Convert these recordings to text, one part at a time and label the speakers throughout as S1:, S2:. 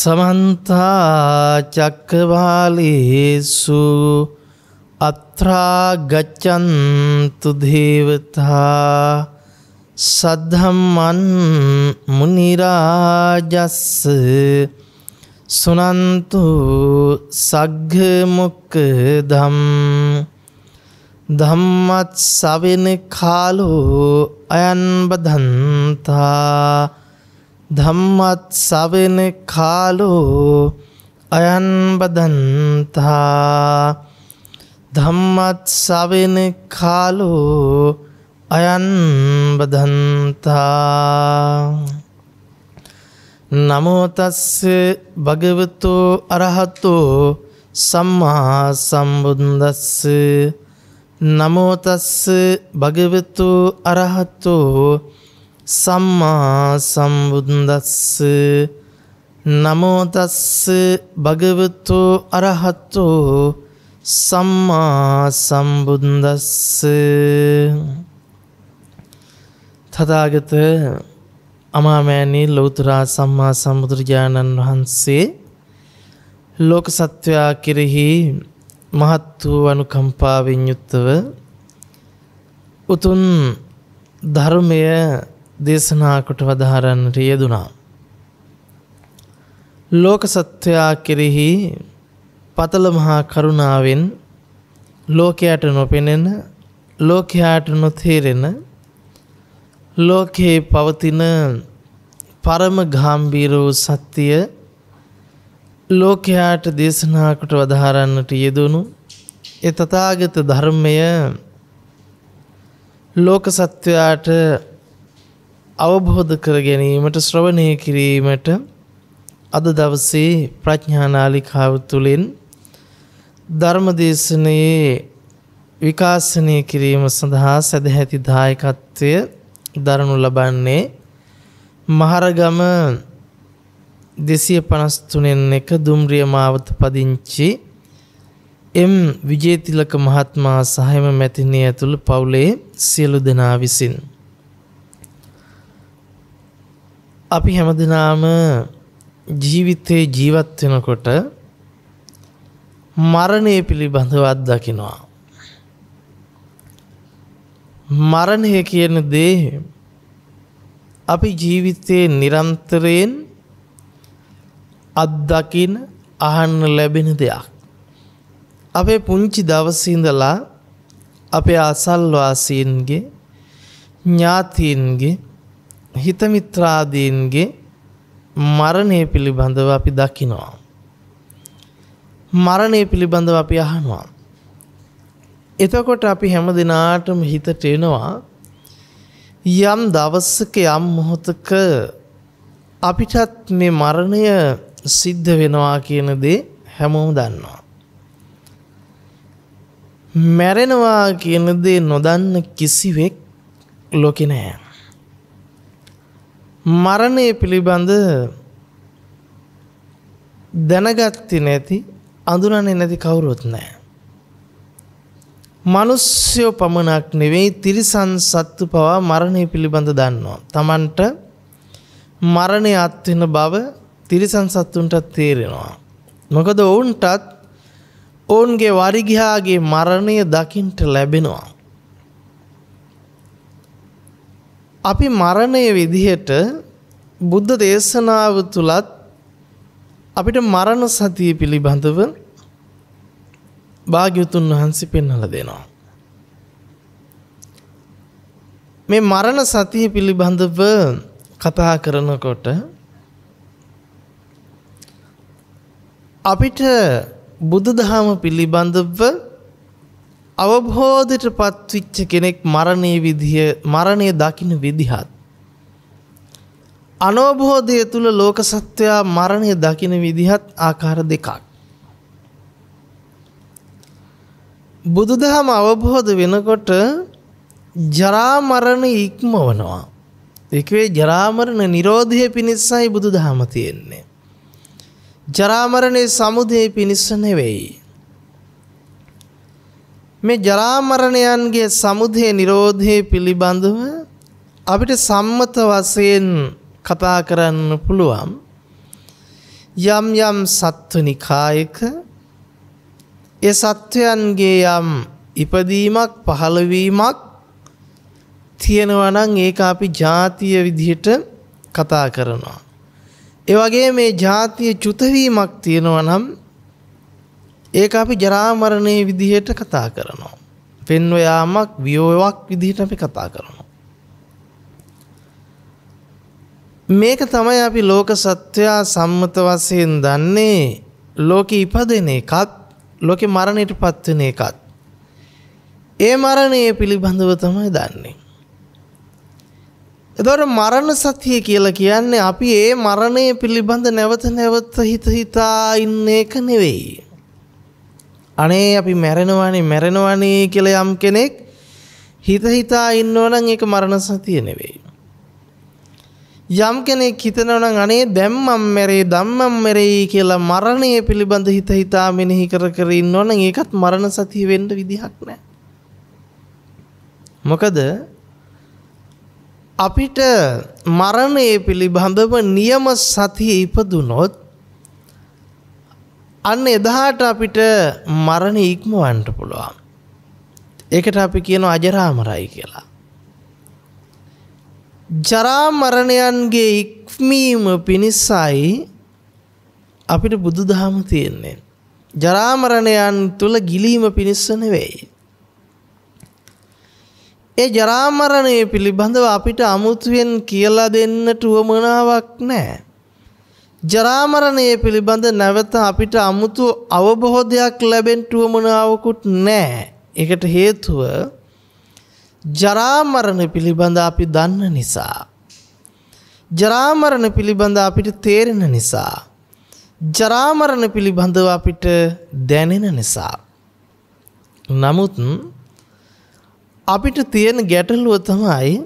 S1: समन्ता चक्रवालेषु अत्रा गच्छन्तु देवता सद्धम्मं मुनिराजस्स सुनन्तु सग्मुक्तं धम्मस्सवेन कालो अयं बधन्ता धम्मस्सवेन कालो अयं बधन्ता धम्मस्सवेन कालो अयं बधन्ता। नमो तस्से भगवतो अरहतो सम्मा सम्बुद्दस्से नमो तस्से भगवतो अरहतो सम्मा सम्बुद्दस्से नमो तस्से भगवतो अरहतो सम्मा सम्बुद्दस्से। තථාගත අමාමෑණී ලෞතර සම්මා සම්බුදුරජාණන් වහන්සේ ලෝක සත්වයා කෙරෙහි මහත් වූ අනුකම්පාවෙන් යුක්තව උතුම් ධර්මය දේශනා කොට වදාරන්නට යෙදුණා. ලෝක සත්වයා කෙරෙහි පතල මහා කරුණාවෙන් ලෝකයට නොපෙනෙන ලෝකයට නොතේරෙන ලෝකේ පවතින පරම ගාම්භීර වූ සත්‍ය ලෝකයට දේශනා කොට වදාරන්නට යෙදුණු ඒ තථාගත ධර්මය ලෝක සත්වයාට අවබෝධ කර ගැනීමට ශ්‍රවණය කිරීමට අද දවසේ ප්‍රඥා නාලිකාව තුළින් ධර්ම දේශනයේ විකාශනය කිරීම සඳහා සදැහැති දායකත්වය දරනු ලබන්නේ මහරගම 253 දුම්රිය මාවත පදිංචි එම් විජේතිලක මහත්මයා සහයම මැතිණිය ඇතුළු පවුලේ සියලු දෙනා විසින් අපි හැමදෙනාම ජීවිතේ ජීවත් වෙනකොට මරණය පිළිබඳව අත්දකිනවා. මරණය කියන දේ අපි ජීවිතේ නිරන්තරයෙන් අත්දකින අහන්න ලැබෙන දෙයක්. අපේ පුංචි දවසේ ඉඳලා අපේ අසල්වාසීන්ගේ ඥාතීන්ගේ හිත මිත්‍රාදීන්ගේ මරණය පිළිබඳව අපි දකිනවා. මරණය පිළිබඳව අපි අහනවා. එතකොට අපි හැම දිනාටම හිතට එනවා යම් දවසක යම් මොහොතක අපිටත් මේ මරණය සිද්ධ වෙනවා කියන දේ හැමෝම දන්නවා. මැරෙනවා කියන දේ නොදන්න කිසිවෙක් ලෝකේ නැහැ. මරණය පිළිබඳ දැනගත්තේ නැති අඳුරන්නේ නැති කවුරුත් නැහැ. මිනිස්සු පමණක් නෙවෙයි තිරිසන් සත්තු පවා මරණය පිළිබඳ දන්නවා. Tamanට මරණය අත් වෙන බව තිරිසන් සත්තුන්ට තේරෙනවා. මොකද ඔවුන්ටත් ඔවුන්ගේ වරිගයාගේ මරණය දකින්න ලැබෙනවා. අපි මරණය විදිහට බුද්ධ දේශනාව තුලත් අපිට මරණ සතිය පිළිබඳව භාග්‍යවතුන් වහන්සේ පෙන්වලා දෙනවා. මේ මරණ සතිය පිළිබඳව කතා කරනකොට අපිට බුදුදහම පිළිබඳව අවබෝධයටපත් වෙච්ච කෙනෙක් මරණය දකින්න විදිහත් අනවබෝධය තුල ලෝක සත්‍යය මරණය දකින විදිහත් ආකාර දෙකක්. බුදුදහම අවබෝධ වෙනකොට ජරා මරණ ඉක්මවනවා. ඒකේ ජරා මරණ නිරෝධය පිණිසයි බුදුදහම තියෙන්නේ. ජරා මරණේ සමුදය පිණිස නෙවෙයි. මේ ජරා මරණයන්ගේ සමුදය නිරෝධය පිළිබඳව අපිට සම්මත වශයෙන් කතා කරන්න පුළුවන්. යම් යම් සත්වනිකායක ඒ සත්වයන්ගේ යම් ඉපදීමක් පහළවීමක් තියෙනවා නම් ඒක අපි ජාතිය විදිහට කතා කරනවා. ඒ වගේ මේ ජාතිය චුත වීමක් තියෙනවා නම් ඒක අපි ජරා මරණයේ විදිහට කතා කරනවා. පෙන්ව යාමක් වියෝවක් විදිහට අපි කතා කරනවා. මේක තමයි අපි ලෝක සත්‍යය සම්මත වශයෙන් දන්නේ. ලෝකෙ ඉපදෙන එකත් ලෝකෙ මරණයටපත් වෙන එකත් ඒ මරණය පිළිබඳව තමයි දන්නේ. එතකොට මරණ සතිය කියලා කියන්නේ අපි ඒ මරණය පිළිබඳ නැවත නැවත හිතා ඉන්න එක නෙවෙයි. අනේ අපි මැරෙනවානේ කියලා යම් කෙනෙක් හිතා ඉන්නවා නම් ඒක මරණ සතිය නෙවෙයි. යම් කෙනෙක් හිතනවා නම් අනේ දැන් මම මැරෙයි කියලා මරණය පිළිබඳ හිතා මෙනෙහි කර ඉන්නවා නම් ඒකත් මරණ සතිය වෙන්න විදිහක් නැහැ. මොකද අපිට මරණය පිළිබඳව නියම සතිය ඉපදුනොත් අන්න එදාට අපිට මරණ ඉක්මවන්න පුළුවන්. ඒකට අපි කියනවා අජරාමරයි කියලා. ජරා මරණයන්ගේ ඉක්මීම පිණිසයි අපිට බුදුදහම තියෙන්නේ. ජරා මරණයන් තුල ගිලීම පිණිස නෙවෙයි. ඒ ජරා මරණය පිළිබඳව අපිට අමුතුවෙන් කියලා දෙන්නට උවමනාවක් නැහැ. ජරා මරණය පිළිබඳ නැවත අපිට අමුතු අවබෝධයක් ලැබෙන්න උවමනාවකුත් නැහැ. ඒකට හේතුව ජරා මරණ පිළිබඳ අපි දන්න නිසා. ජරා මරණ පිළිබඳ අපිට තේරෙන නිසා. ජරා මරණ පිළිබඳව අපිට දැනෙන නිසා. නමුත් අපිට තියෙන ගැටලුව තමයි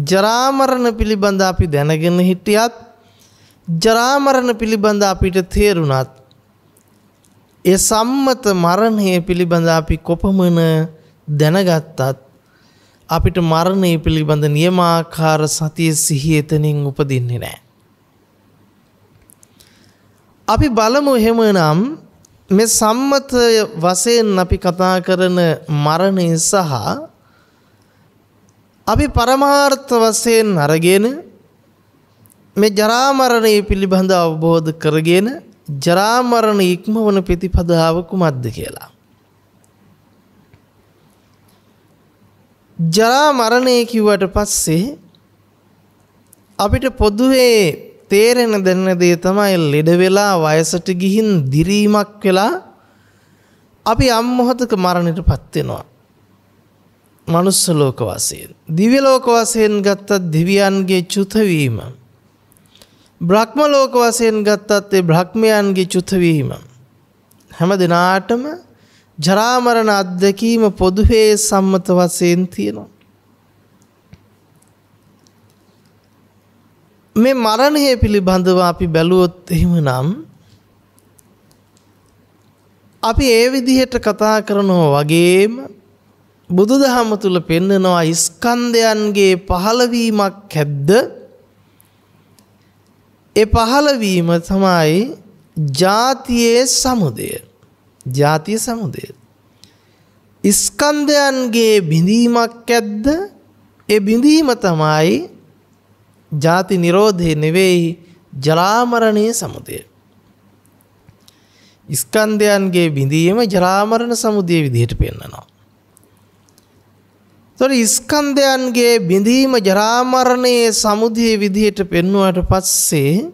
S1: ජරා මරණ පිළිබඳ අපි දැනගෙන හිටියත් ජරා මරණ පිළිබඳ අපිට තේරුණත් ඒ සම්මත මරණය පිළිබඳ අපි කොපමණ දැනගත්තත් අපිට මරණය පිළිබඳ නියමාකාර සතිය සිහිය එතනින් උපදින්නේ නැහැ. අපි බලමු එහෙමනම් මේ සම්මත වශයෙන් අපි කතා කරන මරණය සහ අපි පරමාර්ථ වශයෙන් අරගෙන මේ ජරා මරණය පිළිබඳ අවබෝධ කරගෙන ජරා මරණ ඉක්මවන ප්‍රතිපදාව කුමක්ද කියලා. ජරා මරණය කිව්වට පස්සේ අපිට පොදුවේ තේරෙන දැනෙන දේ තමයි ලෙඩ වෙලා වයසට ගිහින් දිරීමක් වෙලා අපි යම් මොහොතක මරණයටපත් වෙනවා. මනුස්ස ලෝක වශයෙන්, දිව්‍ය ලෝක වශයෙන් ගත්තත් දිව්‍යයන්ගේ චුත වීම, බ්‍රහ්ම ලෝක වශයෙන් ගත්තත් ඒ බ්‍රහ්මයන්ගේ චුත වීම, හැම දිනාටම ජරා මරණ අත්දැකීම පොදුවේ සම්මත වශයෙන් තියෙනවා. මේ මරණය පිළිබඳව අපි බැලුවොත් එහෙමනම් අපි ඒ විදිහට කතා කරනවා වගේම බුදුදහම තුල පෙන්නනවා ස්කන්ධයන්ගේ පහළවීමක් ඇද්ද? ඒ පහළවීම තමයි ජාතියේ සමුදය. ජාතිය සමුදය. ස්කන්ධයන්ගේ බිඳීමක් ඇද්ද? ඒ බිඳීම තමයි ජාති නිරෝධය නෙවෙයි ජරා මරණයේ සමුදය. ස්කන්ධයන්ගේ බිඳීම ජරා මරණ සමුදය විදිහට පෙන්නනවා. තොර ස්කන්ධයන්ගේ බිඳීම ජරා මරණයේ සමුදය විදිහට පෙන්වුවාට පස්සේ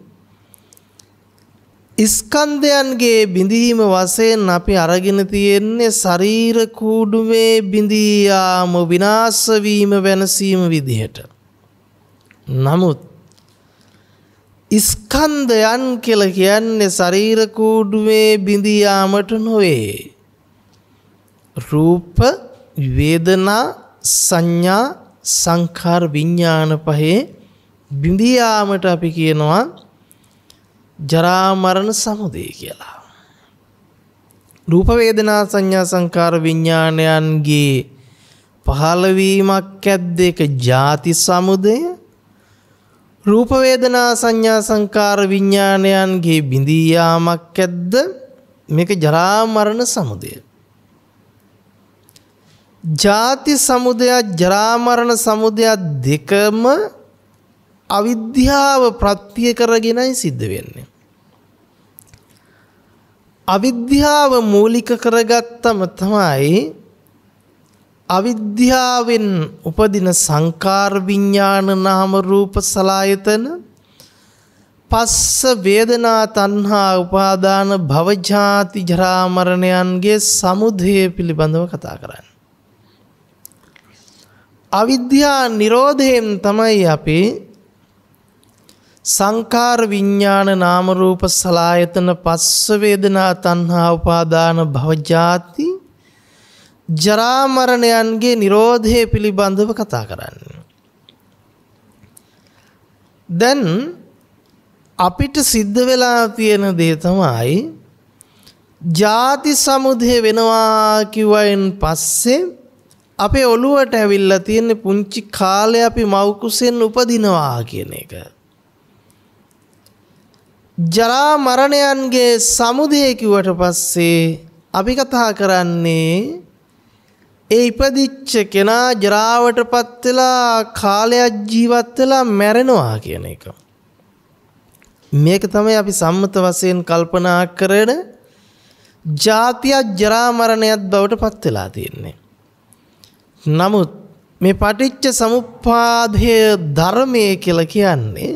S1: ස්කන්ධයන්ගේ බිඳීම වශයෙන් අපි අරගෙන තියෙන්නේ ශරීර කූඩුවේ බිඳී යාම විනාශ වීම වෙනසීම විදිහට. නමුත් ස්කන්ධයන් කියලා කියන්නේ ශරීර කූඩුවේ බිඳී යාමට නොවේ. රූප, වේදනා, සංඥා, සංඛාර, විඥාන පහේ බිඳී යාමට අපි කියනවා ජරා මරණ සමුදය කියලා. රූප, වේදනා, සංඥා, සංඛාර, විඥානයන්ගේ පහළවීමක් ඇද්ද ඒක ජාති සමුදය. රූප, වේදනා, සංඥා, සංඛාර, විඥානයන්ගේ බිඳී යාමක් ඇද්ද මේක ජරා මරණ සමුදය. ජාති සමුදය, ජරා මරණ සමුදය දෙකම අවිද්‍යාව ප්‍රත්‍ය කරගෙනයි සිද්ධ වෙන්නේ. අවිද්‍යාව මූලික කරගත්තම තමයි අවිද්‍යාවෙන් උපදින සංකාර, විඥාන, නාම රූප, සලආයතන, පස්ස, වේදනා, තණ්හා, උපාදාන, භව, ජාති, ජරා මරණයන්ගේ සමුදය පිළිබඳව කතා කරන්නේ. අවිද්‍යා නිරෝධයෙන් තමයි අපි සංකාර, විඥාන, නාම රූප, සලආයතන, පස්ස, වේදනා, තණ්හා, උපාදාන, භව, ජාති, ජරා මරණයන්ගේ නිරෝධය පිළිබඳව කතා කරන්නේ. දැන් අපිට සිද්ධ වෙලා තියෙන දේ තමයි ජාති සමුදය වෙනවා කිව්වයින් පස්සේ අපේ ඔළුවට ඇවිල්ලා තියෙන පුංචි කාලේ අපි මව් කුසෙන් උපදිනවා කියන එක. ජරා මරණයන්ගේ සමුදය කිව්වට පස්සේ අපි කතා කරන්නේ ඒ ඉපදිච්ච කෙනා ජරාවටපත් වෙලා කාලයක් ජීවත් වෙලා මැරෙනවා කියන එක. මේක තමයි අපි සම්මත වශයෙන් කල්පනා කරන ජාතිය ජරා මරණයත් බවට පත් වෙලා තියෙන්නේ. නමුත් මේ පටිච්ච සමුප්පාදයේ ධර්මයේ කියලා කියන්නේ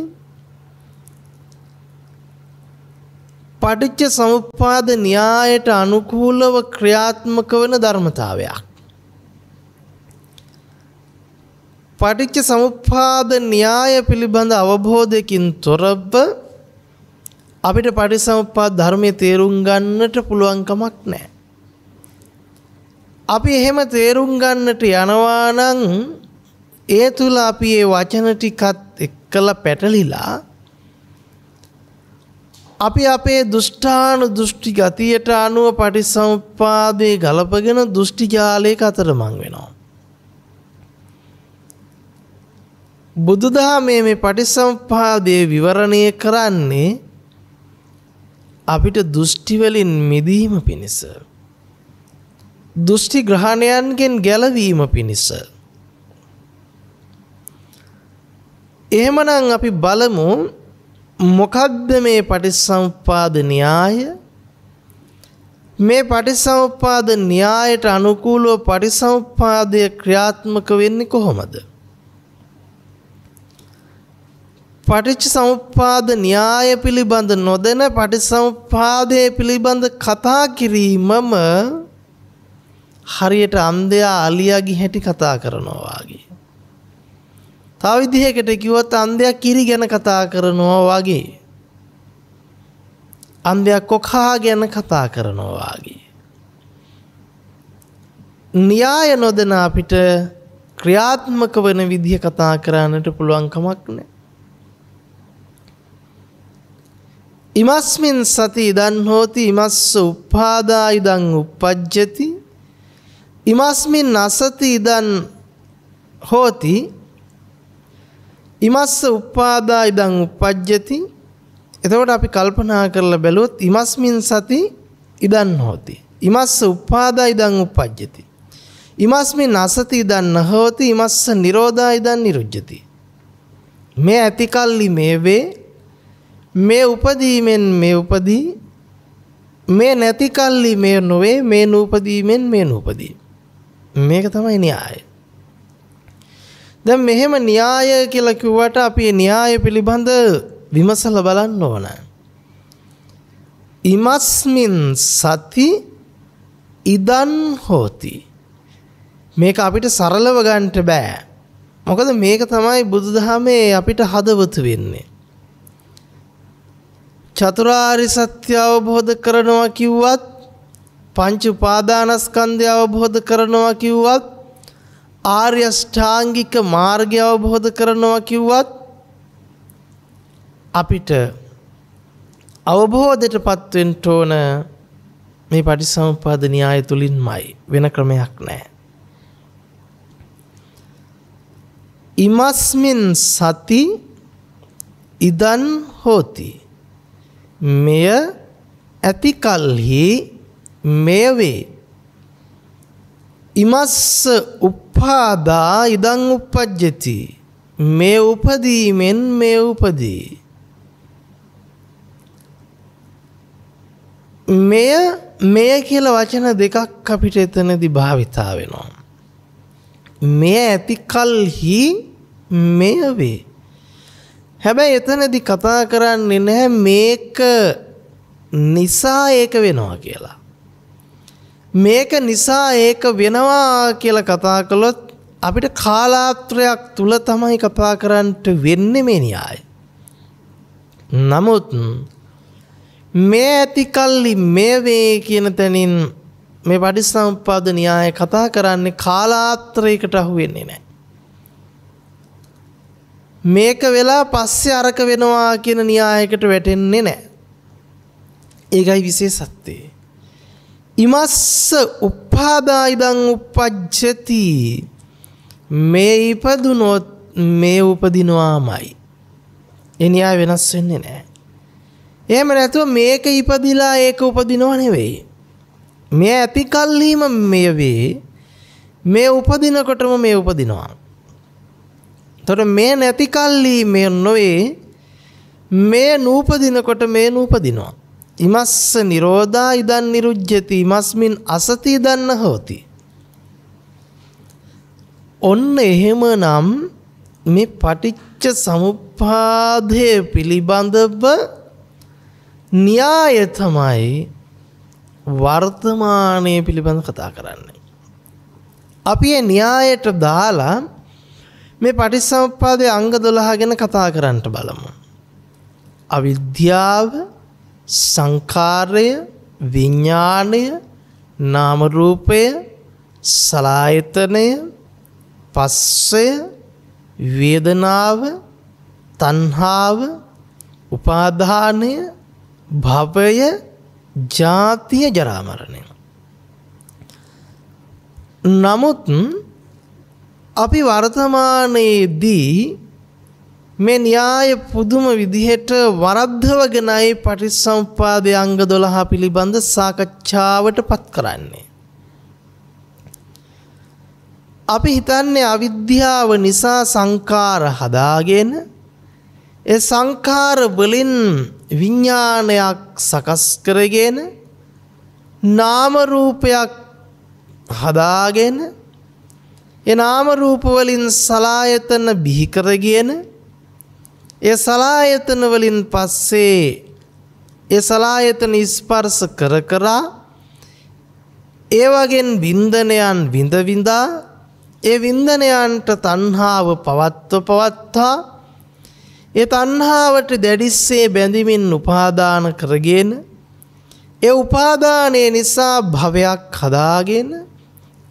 S1: පටිච්ච සමුප්පාද න්‍යායට අනුකූලව ක්‍රියාත්මක වන ධර්මතාවයක්. පටිච්ච සමුප්පාද න්‍යාය පිළිබඳ අවබෝධයකින් තොරව අපිට පටිච්චසමුප්පාද ධර්මයේ තේරුම් ගන්නට පුළුවන් කමක් නැහැ. අපි එහෙම තේරුම් ගන්නට යනවා නම් ඒ තුල අපි මේ වචන ටිකත් එක්කලා පැටලිලා අපි අපේ දුෂ්ටාන දෘෂ්ටි ගතියට අනුව පටිච්චසමුප්පාදේ ගලපගෙන දෘෂ්ටි ජාලයක අතරමං වෙනවා. බුදුදහමේ මේ පටිච්චසමුප්පාදේ විවරණය කරන්නේ අපිට දෘෂ්ටි වලින් මිදීම පිණිස, දෘෂ්ටි ග්‍රහණයන්ගෙන් ගැලවීම පිණිස. එහෙමනම් අපි බලමු මොකක්ද මේ පටිච්චසමුප්පාද න්‍යාය? මේ පටිච්චසමුප්පාද න්‍යායට අනුකූලව පටිච්චසමුප්පාදය ක්‍රියාත්මක වෙන්නේ කොහොමද? පටිච්චසමුප්පාද න්‍යාය පිළිබඳ නොදැන පටිච්චසමුප්පාදයේ පිළිබඳ කතා කිරීමම හරියට අන්ධයා අලියාගේ හැටි කතා කරනවා වගේ. තව විදිහකට කිව්වොත් අන්ධයා කිරි ගැන කතා කරනවා වගේ. අන්ධයා කොකා ගැන කතා කරනවා වගේ. න්‍යාය නොදැන අපිට ක්‍රියාත්මක වෙන විදිහ කතා කරන්නට පුළුවන් කමක් නැහැ. ඉමස්මින් සති ඉදන් හෝති ඉමස්ස උප්පාදා ඉදන් උප්පජ්ජති ඉමස්මින් අසති ඉදන් හෝති ඉමස්ස උප්පාදා ඉදන් උප්පජ්ජති. එතකොට අපි කල්පනා කරලා බැලුවොත් ඉමස්මින් සති ඉදන් හෝති ඉමස්ස උප්පාදා ඉදන් උප්පජ්ජති ඉමස්මින් අසති ඉදන් නහෝති ඉමස්ස නිරෝධා ඉදන් නිරුජ්ජති. මේ ඇති කල්ලි මේ වේ, මේ උපදීමෙන් මේ උපදී, මේ නැති කල්ලි මේ නොවේ, මේ නූපදීමෙන් මේ නූපදී. මේක තමයි න්‍යාය. දැන් මෙහෙම න්‍යාය කියලා කිව්වට අපි න්‍යාය පිළිබඳ විමසලා බලන්න ඕන. ඉමස්මින් සති ඉදන් හෝති. මේක අපිට සරලව ගන්නට බෑ. මොකද මේක තමයි බුදුදහමේ අපිට හදවත වෙන්නේ. චතුරාර්ය සත්‍ය අවබෝධ කරනවා කිව්වත් පංච උපාදානස්කන්ධය අවබෝධ කරනවා කිව්වත් ආර්ය ශ්‍රාංගික මාර්ගය අවබෝධ කරනවා කිව්වත් අපිට අවබෝධයටපත් වෙන්න ඕන මේ පටිච්චසමුප්පාද න්‍යාය තුලින්මයි, වෙන ක්‍රමයක් නැහැ. ඉමස්මින් සති ඉදන් හෝති, මෙය ඇති කල්හි මෙය වේ. ඉමස්ස උප්පාදා ඉදං උප්පජ්ජති, මේ උපදීමෙන් මේ උපදී. මෙය කියලා වචන දෙකක් අපිට එතනදී භාවිතා වෙනවා. මෙය ඇති කල්හි මෙය වේ. හැබැයි එතනදී කතා කරන්නේ නැහැ මේක නිසා ඒක වෙනවා කියලා. මේක නිසා ඒක වෙනවා කියලා කතා කළොත් අපිට කාලාත්‍රයක් තුල තමයි කතා කරන්නට වෙන්නේ මේ න්‍යාය. නමුත් මේ ඇති කල්ලි මේ වේ කියන තැනින් මේ පටිච්චසමුප්පාද න්‍යාය කතා කරන්නේ කාලාත්‍රයකට අහු වෙන්නේ නැහැ. මේක වෙලා පස්සේ අරක වෙනවා කියන න්‍යායකට වැටෙන්නේ නැහැ. ඒකයි විශේෂත්වය. ඉමස්ස උප්පාදා ඉදං උප්පජ්ජති, මේ ඉපදුනොත් මේ උපදිනවාමයි. ඒ න්‍යාය වෙනස් වෙන්නේ නැහැ. එහෙම නැතුව මේක ඉපදිලා ඒක උපදිනව නෙවෙයි. මේ ඇති කල්හිම මෙය වේ, මේ උපදිනකොටම මේ උපදිනවා. තොර මේ නැති කල්ලි මේ නොවේ, මේ නූපදිනකොට මේ නූපදිනවා. ඉමස්ස නිරෝධා ඉදන් නිරුජ්ජති, ඉමස්මින් අසති ඉදන්න හෝති. ඔන්න එහෙමනම් මේ පටිච්ච සමුප්පාදය පිළිබඳව න්‍යාය තමයි වර්තමානයේ පිළිබඳව කතා කරන්නේ. අපි මේ න්‍යායට දාලා මේ පටිච්චසමුප්පාදයේ අංග 12 ගැන කතා කරන්නට බලමු. අවිද්‍යාව, සංඛාරය, විඥාණය, නාම රූපය, සලආයතනය, පස්සය, වේදනාව, තණ්හාව, උපාදානය, භවය, ජාතිය, ජරා මරණය. නමුත් අපි වර්තමානයේදී මේ න්‍යාය පුදුම විදිහට වරද්දවගෙනයි පටිච්චසමුප්පාදයේ අංග 12 පිළිබඳ සාකච්ඡාවට පත් කරන්නේ. අපි හිතන්නේ අවිද්‍යාව නිසා සංඛාර හදාගෙන ඒ සංඛාර වලින් විඥානයක් සකස් කරගෙන නාම රූපයක් හදාගෙන ඒ නාම රූප වලින් සලආයතන බිහි කරගෙන ඒ සලආයතන වලින් පස්සේ ඒ සලආයතන ස්පර්ශ කර කර ඒ වගේ වින්දනයන් විඳ විඳා ඒ වින්දනයන්ට තණ්හාව පවත්තා ඒ තණ්හාවට දැඩිස්සේ බැඳීමින් උපාදාන කරගෙන ඒ උපාදානයේ නිසා භවයක් හදාගෙන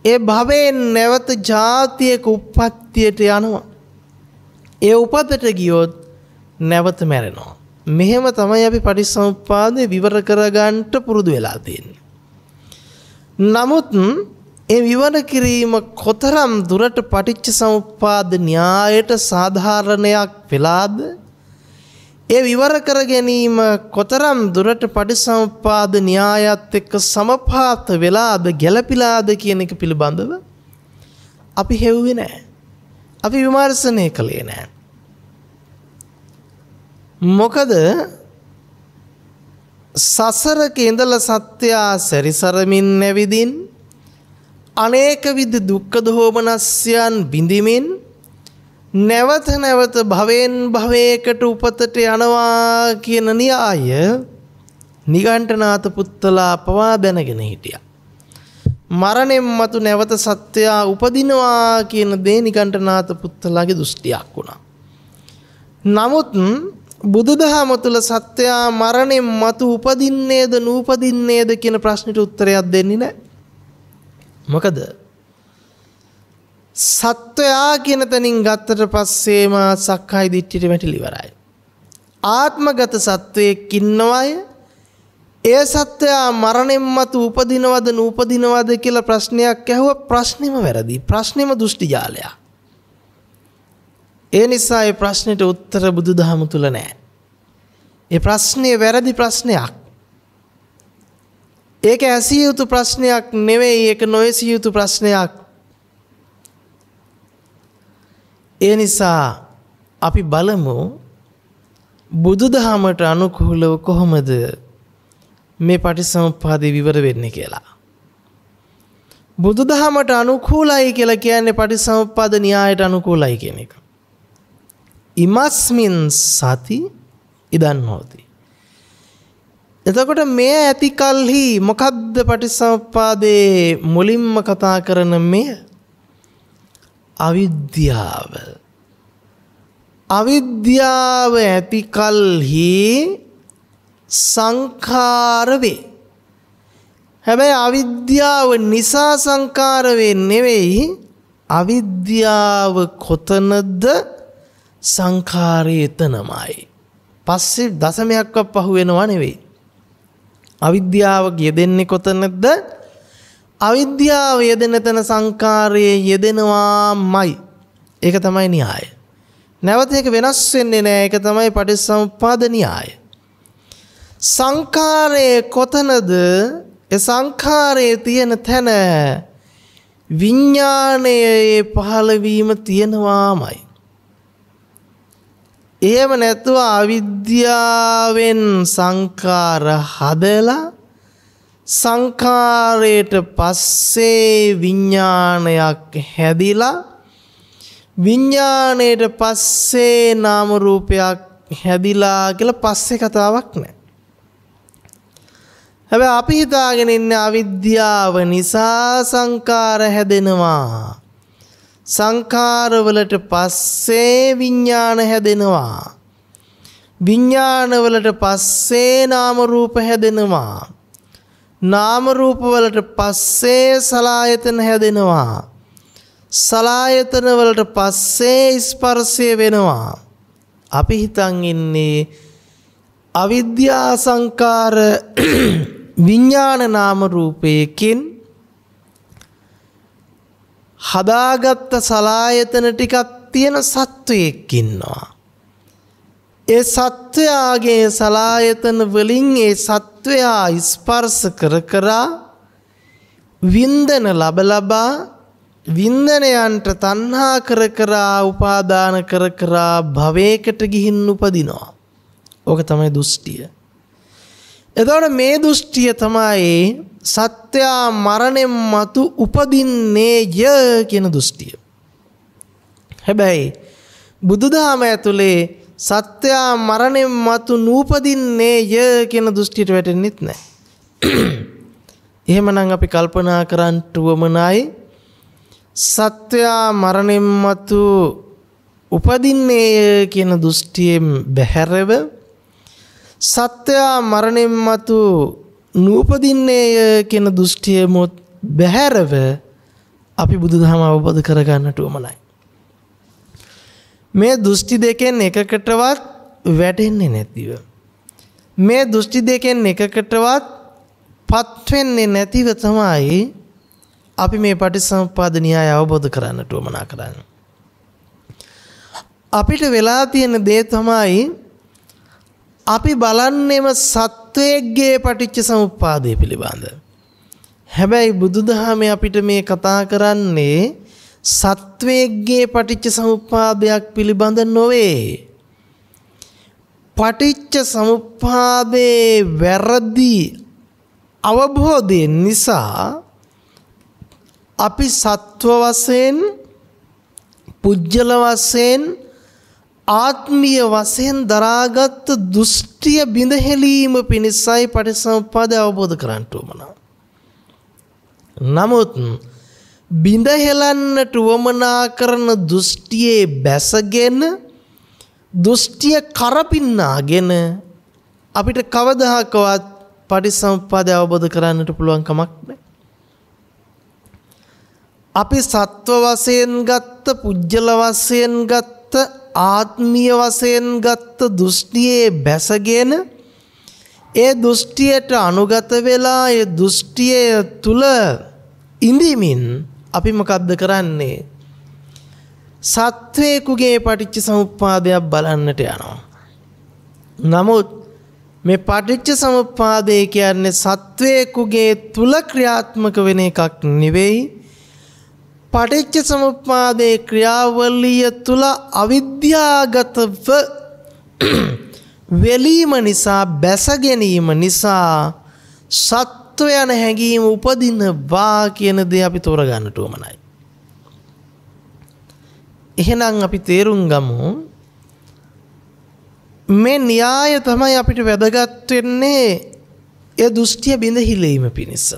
S1: ඒ භවයෙන් නැවත ජාතියක උප්පත්තියට යනවා. ඒ උපතට ගියොත් නැවත මැරෙනවා. මෙහෙම තමයි අපි පටිච්චසමුප්පාදේ විවර කරගන්නට පුරුදු වෙලා තියෙන්නේ. නමුත් ඒ විවර කිරීම කොතරම් දුරට පටිච්චසමුප්පාද න්‍යායට සාධාරණයක් වෙලාද? ඒ විවර කර ගැනීම කොතරම් දුරට පටිච්චසමුප්පාද න්‍යායත් එක්ක සමපාත වෙලාද, ගැළපිලාද කියන එක පිළිබඳව අපි හෙව්වේ නැහැ. අපි විමර්ශනය කළේ නැහැ. මොකද සසරක ඉඳලා සත්‍යය සැරිසරමින් නැවිදින් අනේක විද දුක්ඛ දෝමනස්යන් බිඳිමින් නැවත නැවත භවෙන් භවයකට උපතට යනවා කියන න්‍යාය නිගණ්ඨනාත පුත්තලා පවා දැනගෙන හිටියා. මරණයෙන් මතු නැවත සත්‍යය උපදිනවා කියන දේ නිගණ්ඨනාත පුත්තලාගේ දෘෂ්ටියක් වුණා. නමුත් බුදුදහම තුළ සත්වයා මරණයෙන් මතු උපදින්නේද නූපදින්නේද කියන ප්‍රශ්නෙට උත්තරයක් දෙන්නේ නැහැ. මොකද සත්වයා කියන තැනින් ගත්තට පස්සේම සක්කාය දිට්ඨියට වැටිලි ඉවරයි. ආත්මගත සත්වයෙක් ඉන්නවය. ඒ සත්වයා මරණයෙන් මතු උපදිනවද නූපදිනවද කියලා ප්‍රශ්නයක් ඇහුවා. ප්‍රශ්නෙම වැරදි. ප්‍රශ්නෙම දෘෂ්ටි ජාලයක්. ඒ නිසා ඒ ප්‍රශ්නෙට උත්තර බුදුදහම තුල නැහැ. ඒ ප්‍රශ්නේ වැරදි ප්‍රශ්නයක්. ඒක ඇසිය යුතු ප්‍රශ්නයක් නෙවෙයි. ඒක නොඇසිය යුතු ප්‍රශ්නයක්. ඒ නිසා අපි බලමු බුදුදහමට අනුකූලව කොහොමද මේ පටිච්චසමුප්පාදේ විවර වෙන්නේ කියලා. බුදුදහමට අනුකූලයි කියලා කියන්නේ පටිච්චසමුප්පාද න්‍යායට අනුකූලයි කියන එක. ඉමස්මින් සති ඉදන් හෝති. එතකොට මේ ඇති කල්හි මොකද්ද පටිච්චසමුප්පාදේ මුලින්ම කතා කරන මේ අවිද්‍යාව. අවිද්‍යාව ඇති කල්හි සංඛාර වේ. හැබැයි අවිද්‍යාව නිසා සංඛාර වෙන්නේ නෙවෙයි. අවිද්‍යාව කොතනද සංඛාරය එතනමයි. පස්සේ දශමයක්වත් පහු වෙනවා නෙවෙයි. අවිද්‍යාව යෙදෙන්නේ කොතනද? අවිද්‍යාව යෙදෙන තැන සංඛාරයේ යෙදෙනවාමයි. ඒක තමයි න්‍යාය. නැවත ඒක වෙනස් වෙන්නේ නැහැ. ඒක තමයි පටිච්චසමුප්පාද න්‍යාය. සංඛාරයේ කොතනද? ඒ සංඛාරයේ තියෙන තැන විඥානයේ පහළවීම තියෙනවාමයි. එහෙම නැතුව අවිද්‍යාවෙන් සංඛාර හදලා සංඛාරයට පස්සේ විඥානයක් හැදිලා විඥාණයට පස්සේ නාම රූපයක් හැදිලා කියලා පස්සේ කතාවක් නැහැ. හැබැයි අපි හිතාගෙන ඉන්නේ අවිද්‍යාව නිසා සංඛාර හැදෙනවා. සංඛාර වලට පස්සේ විඥාන හැදෙනවා. විඥාන වලට පස්සේ නාම රූප හැදෙනවා. නාම රූප වලට පස්සේ සලආයතන හැදෙනවා. සලආයතන වලට පස්සේ ස්පර්ශය වෙනවා. අපි හිතන් ඉන්නේ අවිද්‍යා සංකාර විඥාන නාම රූපයකින් හදාගත්ත සලආයතන ටිකක් තියෙන සත්වයෙක් ඉන්නවා. ඒ සත්වයාගේ සලආයතන වලින් ඒ සත්වයා ස්පර්ශ කර කර වින්දන ලබා වින්දනයන්ට තණ්හා කර කර උපාදාන කර කර භවයකට ගිහින් උපදිනවා. ඕක තමයි දෘෂ්ටිය. එතකොට මේ දෘෂ්ටිය තමයි සත්‍යා මරණයෙන් මතු උපදින්නේය කියන දෘෂ්ටිය. හැබැයි බුදුදහම ඇතුලේ සත්‍යා මරණයෙන් මතු නූපදින්නේය කියන දෘෂ්ටියට වැටෙන්නෙත් නැහැ. එහෙමනම් අපි කල්පනා කරන්න උවමනයි සත්‍යා මරණයෙන් මතු උපදින්නේය කියන දෘෂ්ටියෙන් බැහැරව සත්‍යා මරණයෙන් මතු නූපදින්නේය කියන දෘෂ්ටියමොත් බැහැරව අපි බුදුදහම අවබෝධ කරගන්නට උවමනයි. මේ දෘෂ්ටි දෙකෙන් එකකටවත් වැටෙන්නේ නැතිව මේ දෘෂ්ටි දෙකෙන් එකකටවත් පත් වෙන්නේ නැතිව තමයි අපි මේ පටිච්චසමුප්පාද න්‍යාය අවබෝධ කරන්නට උවමනා කරන්නේ. අපිට වෙලා තියෙන දේ තමයි අපි බලන්නේම සත්වයේගේ පටිච්චසමුප්පාදය පිළිබඳ. හැබැයි බුදුදහමේ අපිට මේ කතා කරන්නේ සත්වයේගේ පටිච්චසමුප්පාදයක් පිළිබඳ නොවේ. පටිච්චසමුප්පාදේ වැරදි අවබෝධය නිසා අපි සත්ව වශයෙන් පුජ්‍යල වශයෙන් ආත්මීය වශයෙන් දරාගත් දෘෂ්ටිය බිඳහෙලීම පිණිසයි පටිච්චසමුප්පාදය අවබෝධ කරගන්න උවමනා. නමුත් බිඳහෙලන්නට උවමනා කරන දෘෂ්ටියේ බැසගෙන දෘෂ්ටිය කරපින්නාගෙන අපිට කවදාකවත් පටිච්චසමුප්පාදය අවබෝධ කරන්නට පුළුවන් කමක් නැහැ. අපි සත්ව වශයෙන් ගත්ත, පුජ්‍යල වශයෙන් ගත්ත, ආත්මීය වශයෙන් ගත්ත දෘෂ්ටියේ බැසගෙන ඒ දෘෂ්ටියට අනුගත වෙලා ඒ දෘෂ්ටිය තුල ඉඳීමින් අපි මොකද්ද කරන්නේ? සත්වේකුගේ පටිච්චසමුප්පාදයක් බලන්නට යනවා. නමුත් මේ පටිච්චසමුප්පාදය කියන්නේ සත්වේකුගේ තුල ක්‍රියාත්මක වෙන එකක් නෙවෙයි. පටිච්චසමුප්පාදේ ක්‍රියාවලිය තුල අවිද්‍යාගතව වෙලීම නිසා, බැස ගැනීම නිසා සත්ව යන හැඟීම උපදිනවා කියන දේ අපි තෝරගන්නට උවමනයි. එහෙනම් අපි තේරුම් ගමු මේ න්‍යාය තමයි අපිට වැදගත් වෙන්නේ ඒ දෘෂ්ටිය බිඳ හිලීම පිණිස.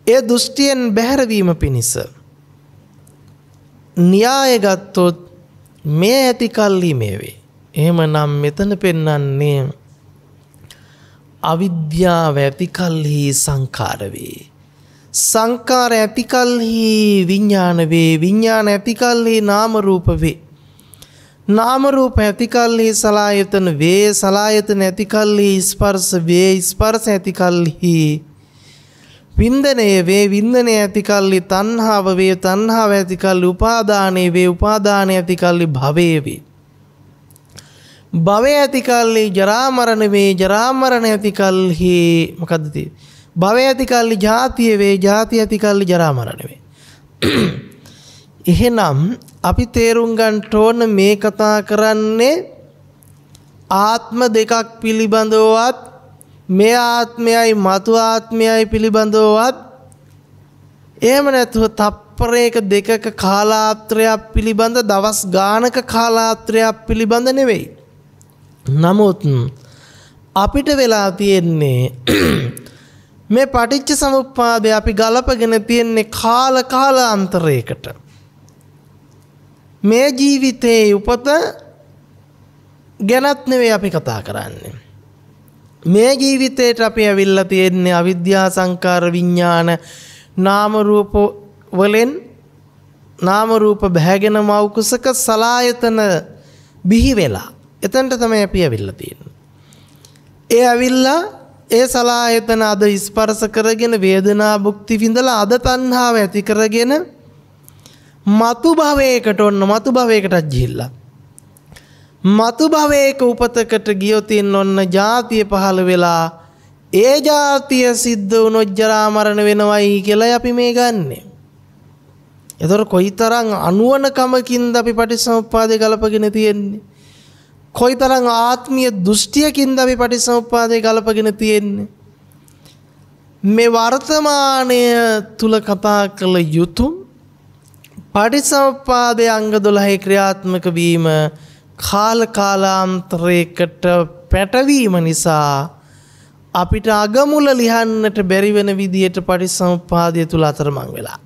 S1: ඒ දෘෂ්ටියෙන් බැහැරවීම පිණිස. න්‍යාය ගත්තොත් මේ ඇති කල්හි මේ වේ. එහෙමනම් මෙතන පෙන්වන්නේ අවිද්‍යාව ඇති කල්හි සංඛාර වේ. සංඛාර ඇති කල්හි විඥාන වේ. විඥාන ඇති කල්හි නාම රූප වේ. නාම රූප ඇති කල්හි සලආයතන වේ. සලආයතන ඇති කල්හි ස්පර්ශ වේ. ස්පර්ශ ඇති කල්හි වින්දනය වේ. වින්දනය ඇති කල්හි තණ්හාව වේ. තණ්හාව ඇති කල්හි උපාදානය වේ. උපාදානය ඇති කල්හි භවය වේ. භවය ඇති කල්හි ජරා මරණ වේ. ජරා මරණ ඇති කල්හි මොකද්ද තියෙන්නේ? භවය ඇති කල්හි ජාතිය වේ. ජාතිය ඇති කල්හි ජරා මරණ වේ. එහෙනම් අපි තේරුම් ගන්න ඕන මේ කතා කරන්නේ ආත්ම දෙකක් පිළිබඳවවත්, මේ ආත්මයයි මතු ආත්මයයි පිළිබඳවවත්, එහෙම නැත්නම් තප්පරයක දෙකක කාලාත්‍රයක් පිළිබඳ, දවස් ගානක කාලාත්‍රයක් පිළිබඳ නෙවෙයි. නමුත් අපිට වෙලා තියෙන්නේ මේ පටිච්ච සමුප්පාදය අපි ගලපගෙන තියෙන්නේ කාලාන්තරයකට. මේ ජීවිතේ උපත ගැනත් නෙවෙයි අපි කතා කරන්නේ. මේ ජීවිතේට අපි ඇවිල්ලා තියෙන්නේ අවිද්‍යා සංකාර විඥාන නාම රූප වලින්, නාම රූප බැහැගෙන මෞකුසක සලායතන බිහි වෙලා. එතනට තමයි අපි ඇවිල්ලා තියෙන්නේ. ඒ ඇවිල්ලා ඒ සලායතන අද ස්පර්ශ කරගෙන වේදනා භුක්ති විඳලා අද තණ්හාව ඇති කරගෙන මතු භවයකට මතු භවයකටත් ගිහිල්ලා මතු භවයක උපතකට ගියොත් ඔන්න ජාතිය පහළ වෙලා ඒ ජාතිය සිද්ධ වුණොත් ජරා මරණ වෙනවයි කියලා අපි මේ ගන්නෙ. ඒතර කොයිතරම් අනුවණකමකින්ද අපි පටිච්චසමුප්පාදේ ගලපගෙන තියෙන්නේ? කොයිතරම් ආත්මීය දෘෂ්ටියකින්ද අපි පටිච්චසමුප්පාදේ ගලපගෙන තියෙන්නේ? මේ වර්තමානය තුල කතා කළ යුතු පටිච්චසමුප්පාදයේ අංග 12 ක්‍රියාත්මක වීම කාලාන්තරයකට පැටවීම නිසා අපිට අගමුල ලියන්නට බැරි වෙන විදියට පටිච්චසමුප්පාදය තුල අතරමං වෙලා.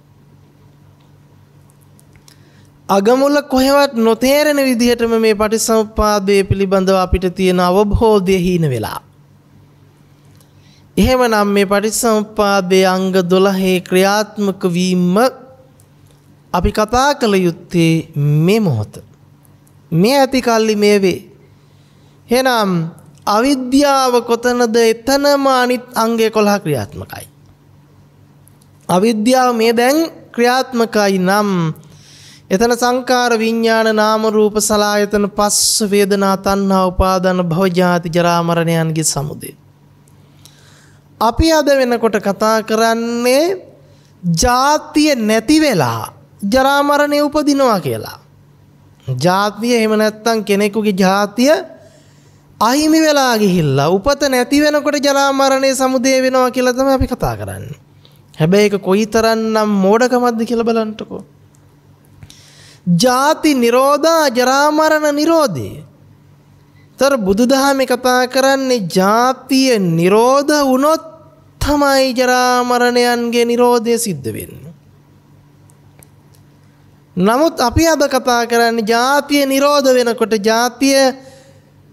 S1: අගමුල කොහෙවත් නොතේරෙන විදිහටම මේ පටිච්චසමුප්පාදය පිළිබඳව අපිට තියෙන අවබෝධය හීන වෙලා. එහෙමනම් මේ පටිච්චසමුප්පාදයේ අංග 12 ක්‍රියාත්මක වීම අපි කතා කළ යුත්තේ මේ මොහොත. මේ ඇති කල්ලි මේ වේ. එහෙනම් අවිද්‍යාව කොතනද? එතනම අනිත් අංග 11 ක්‍රියාත්මකයි. අවිද්‍යාව මේ දැන් ක්‍රියාත්මකයි නම් එතන සංකාර විඥාන නාම රූප සලආයතන පස්ස වේදනා තණ්හා උපාදාන භව ජාති ජරා මරණයන්ගේ සමුදය. අපි අද වෙනකොට කතා කරන්නේ ජාතිය නැති වෙලා ජරා මරණය උපදිනවා කියලා. ජාතිය එහෙම නැත්තම් කෙනෙකුගේ ජාතිය අහිමි වෙලා ගිහිල්ලා උපත නැති වෙනකොට ජරා මරණය සමුදය වෙනවා කියලා තමයි අපි කතා කරන්නේ. හැබැයි ඒක කොයිතරම්නම් මෝඩකමක්ද කියලා බලන්නකෝ. ජාති නිරෝධා ජරා මරණ නිරෝධය. තර බුදුදහමේ කතා කරන්නේ ජාතිය නිරෝධ වුණොත් තමයි ජරා මරණයන්ගේ නිරෝධය සිද්ධ වෙන්නේ. නමුත් අපි අද කතා කරන්නේ ජාතිය නිරෝධ වෙනකොට ජාතිය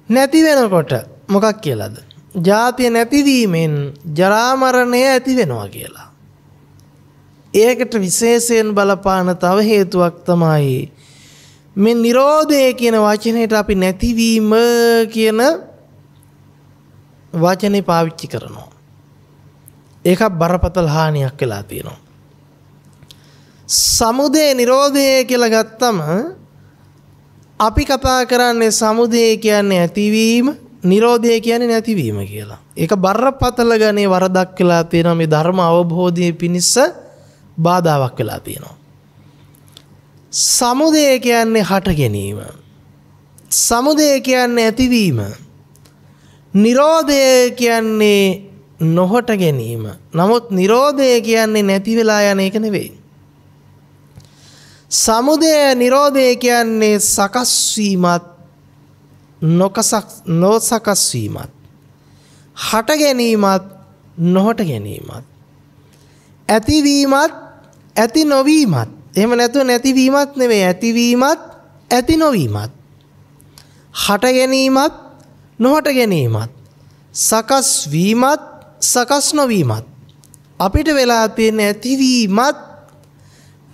S1: නැති වෙනකොට මොකක් කියලාද? ජාතිය නැතිවීමෙන් ජරා මරණය ඇති වෙනවා කියලා. ඒකට විශේෂයෙන් බලපාන තව හේතුවක් තමයි මේ නිරෝධය කියන වචනයට අපි නැතිවීම කියන වචනේ පාවිච්චි කරනවා. ඒක බරපතල හානියක් වෙලා තියෙනවා. සමුදය නිරෝධය කියලා ගත්තම අපි කතා කරන්නේ සමුදය කියන්නේ ඇතිවීම, නිරෝධය කියන්නේ නැතිවීම කියලා. ඒක බරපතල ගණේ වරදක් වෙලා තියෙනවා. මේ ධර්ම අවබෝධයේ පිණිස බාධාවක් වෙලා තියෙනවා. සමුදය කියන්නේ හට ගැනීම. සමුදය කියන්නේ ඇතිවීම. නිරෝධය කියන්නේ නොහට ගැනීම. නමුත් නිරෝධය කියන්නේ නැති වෙලා යන එක නෙවෙයි. සමුදය නිරෝධය කියන්නේ සකස් වීමත් නොසකස් වීමත්, හට ගැනීමත් නොහට ගැනීමත්, ඇතිවීමත් ඇති නොවීමත්. එහෙම නැතුව නැතිවීමත් නෙවෙයි, ඇතිවීමත් ඇති නොවීමත්, හට ගැනීමත් නොහට ගැනීමත්, සකස් වීමත් සකස් නොවීමත්. අපිට වෙලා තියෙන ඇතිවීමත්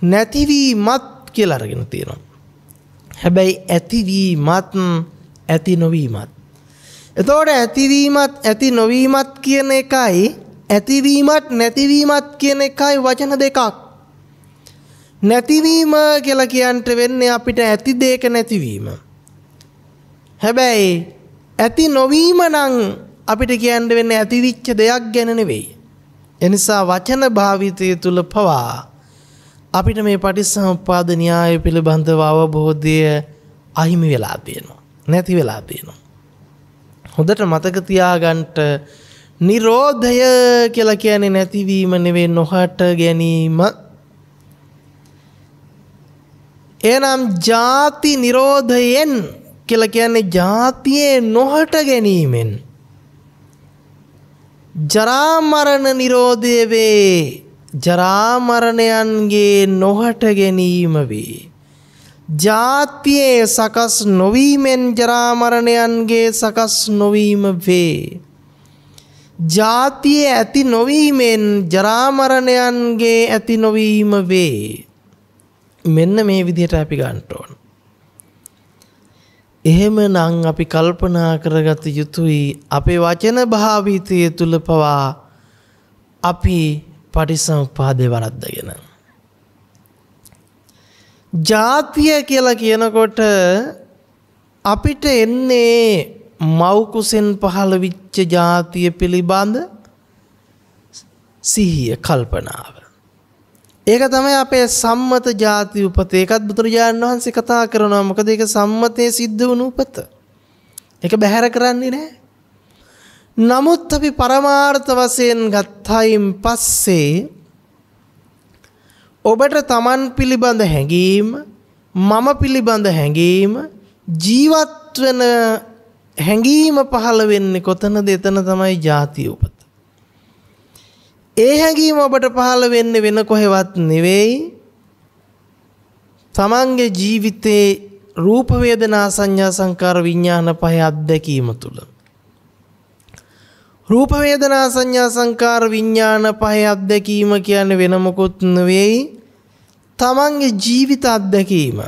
S1: නැතිවීමත් කියලා අරගෙන තියෙනවා. හැබැයි ඇතිවීමත් ඇති නොවීමත්. එතකොට ඇතිවීමත් ඇති නොවීමත් කියන එකයි ඇතිවීමත් නැතිවීමත් කියන එකයි වචන දෙකක්. නැතිවීම කියලා කියන්ට වෙන්නේ අපිට ඇති දෙයක නැතිවීම. හැබැයි ඇති නොවීම නම් අපිට කියන්න වෙන්නේ ඇතිවිච්ච දෙයක් ගැන නෙවෙයි. එනිසා වචන භාවිතය තුල පවා අපිට මේ පටිච්චසමුප්පාද න්‍යාය පිළිබඳව අවබෝධය අහිමි වෙලා තියෙනවා. නැති වෙලා තියෙනවා. හොඳට මතක තියාගන්න නිරෝධය කියලා කියන්නේ නැතිවීම නෙවෙයි, නොහට ගැනීම. එනම් ජාති නිරෝධයෙන් කියලා කියන්නේ ජාතියේ නොහට ගැනීමෙන්. ජරා මරණ නිරෝධය වේ. ජරා මරණයන්ගේ නොහට ගැනීම වේ. ජාතියේ සකස් නොවීමෙන් ජරා මරණයන්ගේ සකස් නොවීම වේ. ජාතියේ ඇති නොවීමෙන් ජරා මරණයන්ගේ ඇති නොවීම වේ. මෙන්න මේ විදිහට අපි ගන්න ඕන. එහෙමනම් අපි කල්පනා කරගත යුතුයි අපේ වචන භාවිතය තුල පවා අපි පටිච්චසමුප්පාදේ වරද්දගෙන. ජාතිය කියලා කියනකොට අපිට එන්නේ මව් කුසෙන් පහළ විච්ච ජාතිය පිළිබඳ සිහිය, කල්පනාව. ඒක තමයි අපේ සම්මත ජාති උපත. ඒකත් බුදුරජාණන් වහන්සේ කතා කරනවා. මොකද ඒක සම්මතයේ සිද්ධ වුණු උපත. ඒක බැහැර කරන්නේ නැහැ. නමුත් අපි පරමාර්ථ වශයෙන් ගත්තයින් පස්සේ ඔබට තමන් පිළිබඳ හැඟීම, මම පිළිබඳ හැඟීම, ජීවත් වෙන හැඟීම පහළ වෙන්නේ කොතනද? එතන තමයි ජාතිය උපත. ඒ හැඟීම ඔබට පහළ වෙන්නේ වෙන කොහෙවත් නෙවෙයි. තමන්ගේ ජීවිතේ රූප වේදනා සංඥා සංකාර විඥාන පහ අත්දැකීම තුල. රූප වේදනා සංඥා සංකාර විඥාන පහ අත්දැකීම කියන්නේ වෙන මොකුත් නෙවෙයි. තමන්ගේ ජීවිත අත්දැකීම.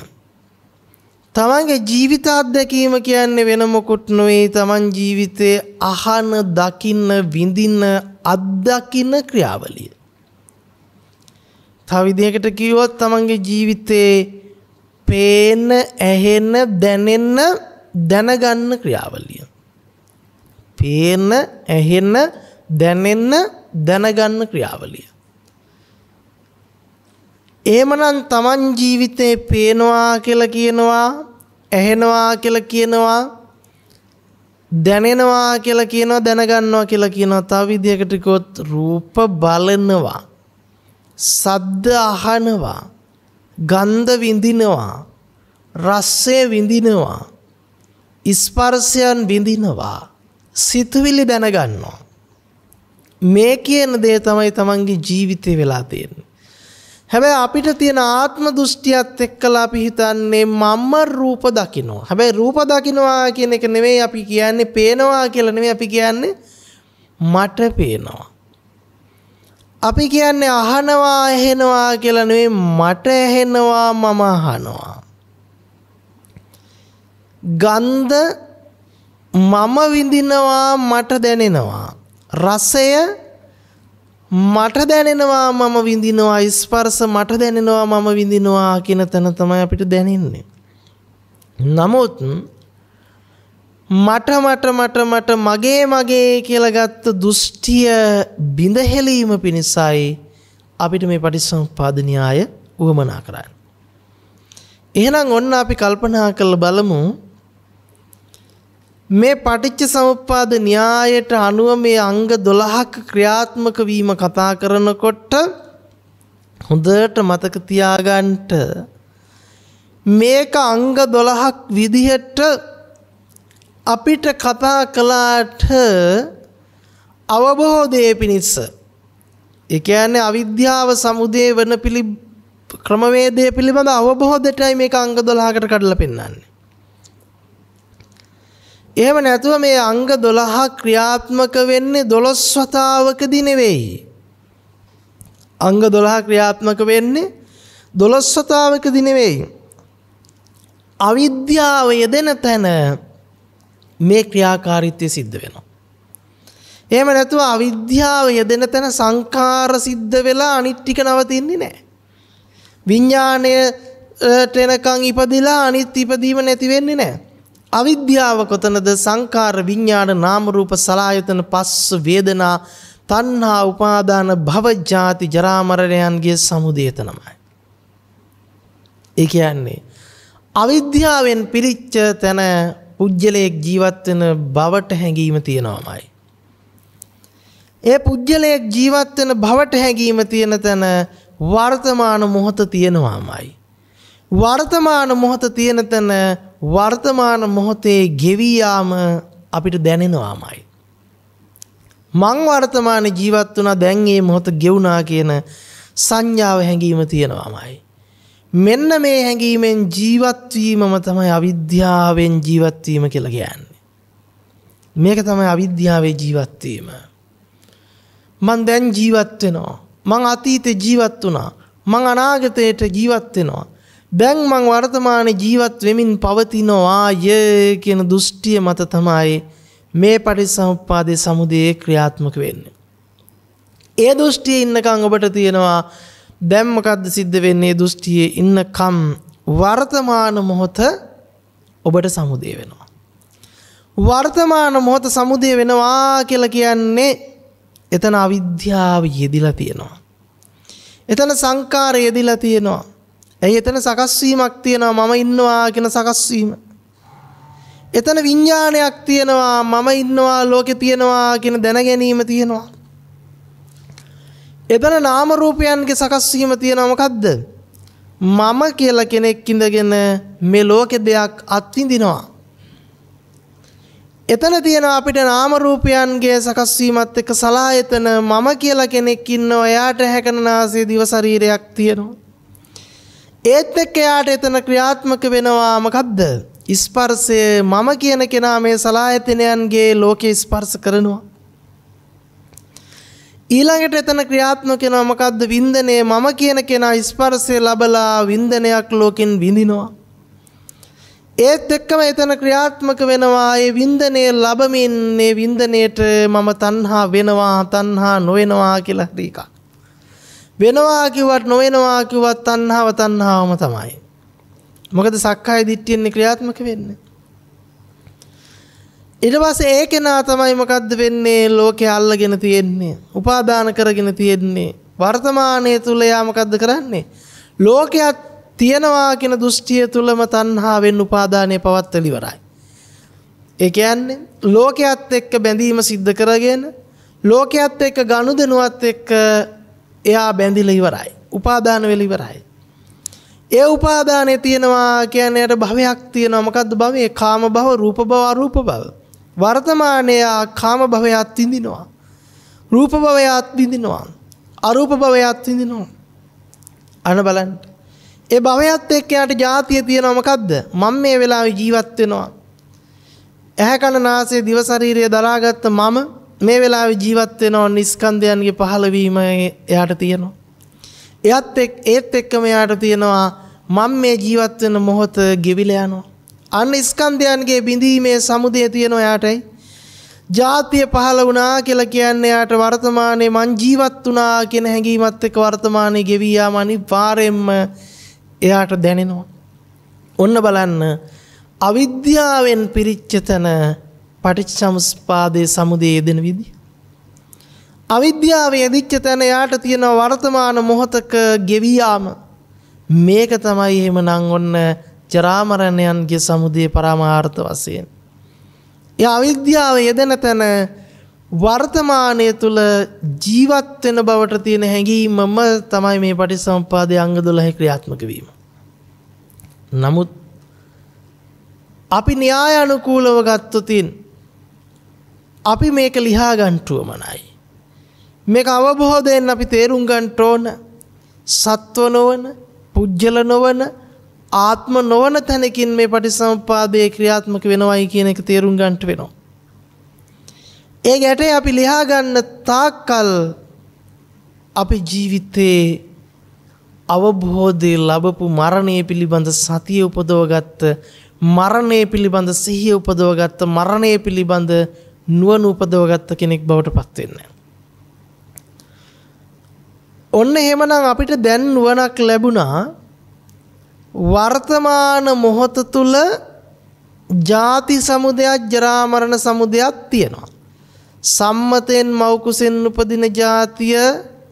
S1: තමන්ගේ ජීවිත අත්දැකීම කියන්නේ වෙන මොකුත් නෙවෙයි. තමන් ජීවිතේ අහන, දකින්න, විඳින, අත්දකින්න ක්‍රියාවලිය. තව විදිහකට කිව්වොත් තමන්ගේ ජීවිතේ පේන, ඇහෙන, දැනෙන්න, දැනගන්න ක්‍රියාවලිය. පේන, ඇහෙන, දැනෙන්න, දැනගන්න ක්‍රියාවලිය. එහෙමනම් තමන් ජීවිතේ පේනවා කියලා කියනවා, ඇහෙනවා කියලා කියනවා, දැනෙනවා කියලා කියනවා, දැනගන්නවා කියලා කියනවා. තව විදිහකට කිව්වොත් රූප බලනවා, ශබ්ද අහනවා, ගන්ධ විඳිනවා, රසය විඳිනවා, ස්පර්ශයන් විඳිනවා, සිතුවිලි දැනගන්නවා. මේ කියන දේ තමයි තමන්ගේ ජීවිතේ වෙලා තියෙන්නේ. හැබැයි අපිට තියෙන ආත්ම දෘෂ්ටියත් එක්කලා අපි හිතන්නේ මම රූප දකිනවා. හැබැයි රූප දකිනවා කියන එක නෙවෙයි අපි කියන්නේ, පේනවා කියලා නෙවෙයි අපි කියන්නේ, මට පේනවා. අපි කියන්නේ අහනවා ඇහෙනවා කියලා නෙවෙයි, මට ඇහෙනවා මම අහනවා. ගන්ධ මම විඳිනවා මට දැනෙනවා. රසය මට දැනෙනවා මම විඳිනවා. ස්පර්ශ මට දැනෙනවා මම විඳිනවා කියන තැන තමයි අපිට දැනෙන්නේ. නමුත් මට මගේ කියලා ගත්ත දෘෂ්ටිය බිඳහෙලීම පිණිසයි අපිට මේ පටිච්චසමුප්පාද න්‍යාය උවමනා කරන්නේ. එහෙනම් ඔන්න අපි කල්පනා කරලා බලමු මේ පටිච්චසමුප්පාද න්‍යායට අනුව මේ අංග 12ක ක්‍රියාත්මක වීම කතා කරනකොට හොඳට මතක තියාගන්න මේක අංග 12ක් විදිහට අපිට කතා කළාට අවබෝධයේ පිණිස, ඒ කියන්නේ අවිද්‍යාව සමුදය වෙන ක්‍රමවේදය පිළිබඳ අවබෝධයටයි මේක අංග 12කට කඩලා පෙන්නන්නේ. එහෙම නැතුව මේ අංග 12 ක්‍රියාත්මක වෙන්නේ 12 වතාවකදී නෙවෙයි. අංග 12 ක්‍රියාත්මක වෙන්නේ 12 වතාවකදී නෙවෙයි. අවිද්‍යාව යෙදෙන තැන මේ ක්‍රියාකාරීත්වය සිද්ධ වෙනවා. එහෙම නැතුව අවිද්‍යාව යෙදෙන තැන සංඛාර සිද්ධ වෙලා අනිත් ටික නවතින්නේ නැහැ. විඥාණයට එනකන් ඉපදිලා අනිත් ඉපදීම නැති වෙන්නේ නැහැ. අවිද්‍යාව කොතනද? සංඛාර විඥාන නාම රූප සලආයතන පස්ස වේදනා තණ්හා උපාදාන භව ජාති ජරා මරණයන්ගේ සමුදය තමයි. ඒ කියන්නේ අවිද්‍යාවෙන් පිරිච්ච තැන පුජ්‍යලයක් ජීවත් වෙන බවට හැඟීම තියෙනවාමයි. ඒ පුජ්‍යලයක් ජීවත් වෙන බවට හැඟීම තියෙන තැන වර්තමාන මොහොත තියෙනවාමයි. වර්තමාන මොහොත තියෙන තැන වර්තමාන මොහොතේ ගෙවී යාම අපිට දැනෙනවාමයි. මං වර්තමාන ජීවත් වුණා, දැන් මේ මොහොත ගෙවුණා කියන සංඥාව හැඟීම තියෙනවාමයි. මෙන්න මේ හැඟීමෙන් ජීවත් වීමම තමයි අවිද්‍යාවෙන් ජීවත් වීම කියලා කියන්නේ. මේක තමයි අවිද්‍යාවේ ජීවත් වීම. මං දැන් ජීවත් වෙනවා. මං අතීතේ ජීවත් වුණා. මං අනාගතයට ජීවත් වෙනවා. දැන් මං වර්තමානයේ ජීවත් වෙමින් පවතිනවා කියන දෘෂ්ටිය මත තමයි මේ පටිච්චසමුප්පාදයේ සමුදයේ ක්‍රියාත්මක වෙන්නේ. ඒ දෘෂ්ටියේ ඉන්නකම් ඔබට තියෙනවා දැන් මොකද්ද සිද්ධ වෙන්නේ? දෘෂ්ටියේ ඉන්නකම් වර්තමාන මොහොත ඔබට සමුදය වෙනවා. වර්තමාන මොහොත සමුදය වෙනවා කියලා කියන්නේ එතන අවිද්‍යාව යෙදිලා තියෙනවා. එතන සංකාරය යෙදිලා තියෙනවා. ඇයි එතන සකස් වීමක් තියෙනවා, මම ඉන්නවා කියන සකස් වීම. එතන විඥානයක් තියෙනවා, මම ඉන්නවා, ලෝකේ තියෙනවා කියන දැන ගැනීම තියෙනවා. එතන නාම රූපයන්ගේ සකස් වීම තියෙනවා. මොකද්ද? මම කියලා කෙනෙක් ඉඳගෙන මේ ලෝකේ දෙයක් අත්විඳිනවා. එතන තියෙනවා අපිට නාම රූපයන්ගේ සකස් වීමත් එක්ක සලආයතන. මම කියලා කෙනෙක් ඉන්නවා, එයාට හැකන නාසය දිව ශරීරයක් තියෙනවා. ඒත් එක්ක එයාට එතන ක්‍රියාත්මක වෙනවා මොකද්ද? ස්පර්ශය. මම කියන කෙනා මේ සලආයතනයන්ගේ ලෝකේ ස්පර්ශ කරනවා. ඊළඟට එතන ක්‍රියාත්මක වෙනවා මොකද්ද? වින්දනය. මම කියන කෙනා ස්පර්ශය ලබලා වින්දනයක් ලෝකෙන් විඳිනවා. ඒත් එක්කම එතන ක්‍රියාත්මක වෙනවා ඒ වින්දනය ලැබමින් මේ වින්දනයේට මම තණ්හා වෙනවා, තණ්හා නොවෙනවා කියලා හරි එකක්. වෙනවා කිව්වත් නොවෙනවා කිව්වත් තණ්හාවම තමයි. මොකද සක්කාය දිට්ඨියෙන් ක්‍රියාත්මක වෙන්නේ. ඊට පස්සේ ඒ කෙනා තමයි මොකද්ද වෙන්නේ? ලෝකේ අල්ලගෙන තියෙන්නේ, උපාදාන කරගෙන තියෙන්නේ. වර්තමානයේ තුල යා මොකද්ද කරන්නේ? ලෝකයක් තියනවා කියන දෘෂ්ටිය තුලම තණ්හාවෙන් උපාදානය පවත්වල ඉවරයි. ඒ කියන්නේ ලෝකයක් එක්ක බැඳීම සිද්ධ කරගෙන ලෝකයක් එක්ක ගනුදෙනුවත් එක්ක එයා බැඳිලා ඉවරයි. උපාදාන වෙලා ඉවරයි. ඒ උපාදානයේ තියෙනවා කියන්නේ අර භවයක් තියෙනවා. මොකද්ද භවය? කාම භව, රූප භව, අරූප භව. වර්තමානයේ කාම භවය අත්විඳිනවා. රූප භවය අත්විඳිනවා. අරූප භවය අත්විඳිනවා. අන බලන්න. ඒ භවයත් එක්ක යාට ජාතිය තියෙනවා මොකද්ද? මම මේ වෙලාවේ ජීවත් වෙනවා. ඇහැ කන නාසය දිව ශරීරය දරාගත්ත මම මේ වෙලාවේ ජීවත් වෙනවා. නිස්කන්ධයන්ගේ පහළවීම එයාට තියෙනවා. ඒත් එක්කම එයාට තියෙනවා මම මේ ජීවත් වෙන මොහොත ගෙවිලා යනවා. අන්න ස්කන්ධයන්ගේ බිඳීමේ සමුදය තියෙනවා එයාටයි. ජාතිය පහළ වුණා කියලා කියන්නේ යාට වර්තමානයේ මං ජීවත් වුණා කියන හැඟීමත් එක්ක වර්තමානයේ ගෙවි යාම අනිවාර්යෙන්ම එයාට දැනෙනවා. ඔන්න බලන්න අවිද්‍යාවෙන් පිරිච්ච තැන පටිච්චසමුප්පාදයේ සමුදය යෙදෙන විදිහ. අවිද්‍යාව යෙදිච්ච තැන යාට තියෙන වර්තමාන මොහොතක ගෙවි යාම මේක තමයි එහෙමනම් ඔන්න ජරා මරණයන්ගේ සමුදය පරමාර්ථ වශයෙන්. ඒ අවිද්‍යාව යෙදෙන තැන වර්තමානයේ තුල ජීවත් වෙන බවට තියෙන හැඟීමම තමයි මේ පටිච්චසමුප්පාදයේ අංග 12 ක්‍රියාත්මක වීම. නමුත් අපි න්‍යාය අනුකූලව ගත්තොතින් අපි මේක ලියා ගන්නටුවමනයි. මේක අවබෝධයෙන් අපි තේරුම් ගන්න ඕන සත්ව නොවන, පුජ්‍යල නොවන, ආත්ම නොවන තැනකින් මේ පටිච්චසමුප්පාදයේ ක්‍රියාත්මක වෙනවයි කියන එක තේරුම් ගන්නට වෙනවා. ඒ ගැටේ අපි ලියා ගන්න තාක්කල් අපි ජීවිතේ අවබෝධය ලැබපු මරණය පිළිබඳ සතිය උපදවගත්ත, මරණය පිළිබඳ සිහිය උපදවගත්ත, මරණය පිළිබඳ නුවණ උපදවගත්ත කෙනෙක් බවට පත් වෙන්නේ. ඔන්න එහෙමනම් අපිට දැන් නුවණක් ලැබුණා වර්තමාන මොහොත තුල ජාති සමුදයක් ජරා මරණ සමුදයක් තියෙනවා. සම්මතෙන් මව් කුසෙන් උපදින ජාතිය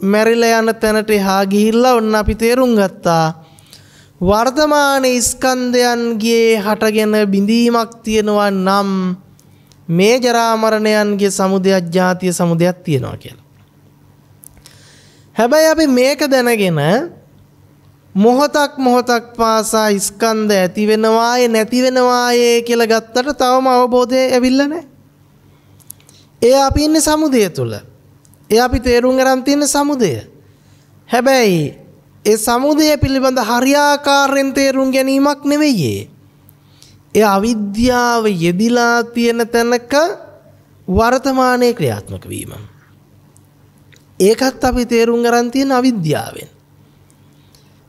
S1: මැරිලා යන තැනට එහා ගිහිල්ලා ඔන්න අපි තේරුම් ගත්තා වර්තමාන ස්කන්ධයන්ගේ හටගෙන බිඳීමක් තියෙනවා නම් මේ ජරා මරණයන්ගේ සමුදයක් ජාතිය සමුදයක් තියෙනවා කියලා. හැබැයි අපි මේක දැනගෙන මොහොතක් පාසා ස්කන්ධ ඇති වෙනවායේ නැති වෙනවායේ කියලා ගත්තට තවම අවබෝධය ඇවිල්ලා නැහැ. ඒ අපි ඉන්නේ සමුදය තුල. ඒ අපි තේරුම් ගන්න තියෙන සමුදය. හැබැයි ඒ සමුදය පිළිබඳ හරියාකාරයෙන් තේරුම් ගැනීමක් නෙවෙයි. ඒ අවිද්‍යාව යෙදිලා තියෙන තැනක වර්තමානයේ ක්‍රියාත්මක වීම. ඒකත් අපි තේරුම් ගන්න තියෙන අවිද්‍යාවෙන්.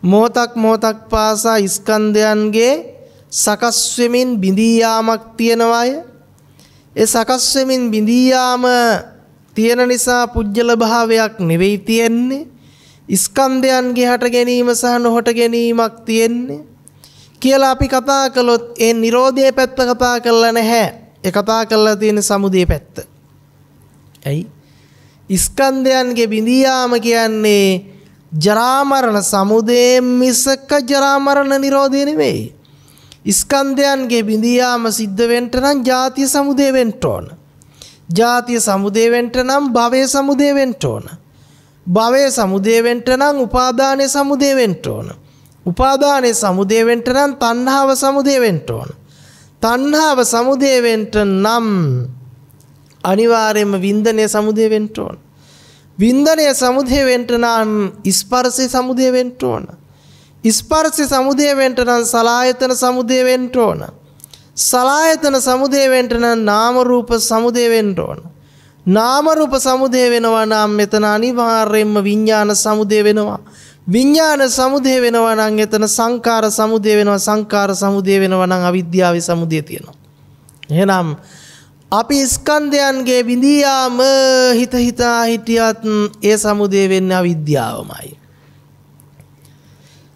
S1: මොහොතක් පාසා ස්කන්ධයන්ගේ සකස් වෙමින් බිඳී යාමක් තියෙනවාය. ඒ සකස් වෙමින් බිඳී යාම තියෙන නිසා පුජ්‍යල භාවයක් නෙවෙයි තියෙන්නේ. ස්කන්ධයන්ගේ හට ගැනීම සහ නොහට ගැනීමක් තියෙන්නේ කියලා අපි කතා කළොත් ඒ නිරෝධයේ පැත්ත කතා කරලා නැහැ. ඒ කතා කරලා තියෙන සමුදය පැත්ත. ඇයි? ස්කන්ධයන්ගේ බිඳී යාම කියන්නේ ජරා මරණ සමුදය මිසක ජරා මරණ නිරෝධය නෙවෙයි. ස්කන්ධයන්ගේ බිඳී යාම සිද්ධ වෙන්න නම් ජාතිය සමුදය වෙන්න ඕන. ජාතිය සමුදය වෙන්න නම් භවය සමුදය වෙන්න ඕන. භවය සමුදය වෙන්න නම් උපාදානය සමුදය වෙන්න ඕන. උපාදානය සමුදය වෙන්න නම් තණ්හාව සමුදය වෙන්න ඕන. තණ්හාව සමුදය වෙන්න නම් අනිවාර්යයෙන්ම වින්දනය සමුදය වෙන්න ඕන. වින්දනය සමුදය වෙන්න නම් ස්පර්ශය සමුදය වෙන්න ඕන. ස්පර්ශය සමුදය වෙන්න නම් සලආයතන සමුදය වෙන්න ඕන. සලආයතන සමුදය වෙන්න නම් නාම රූප සමුදය වෙන්න ඕන. නාම රූප සමුදය වෙනවා නම් මෙතන අනිවාර්යයෙන්ම විඥාන සමුදය වෙනවා. විඥාන සමුදය වෙනවා නම් එතන සංකාර සමුදය වෙනවා. සංකාර සමුදය වෙනවා නම් අවිද්‍යාවේ සමුදය තියෙනවා. එහෙනම් අපි ස්කන්ධයන්ගේ බිඳී යාම හිතා හිටියත් ඒ සමුදය වෙන්නේ අවිද්‍යාවමයි.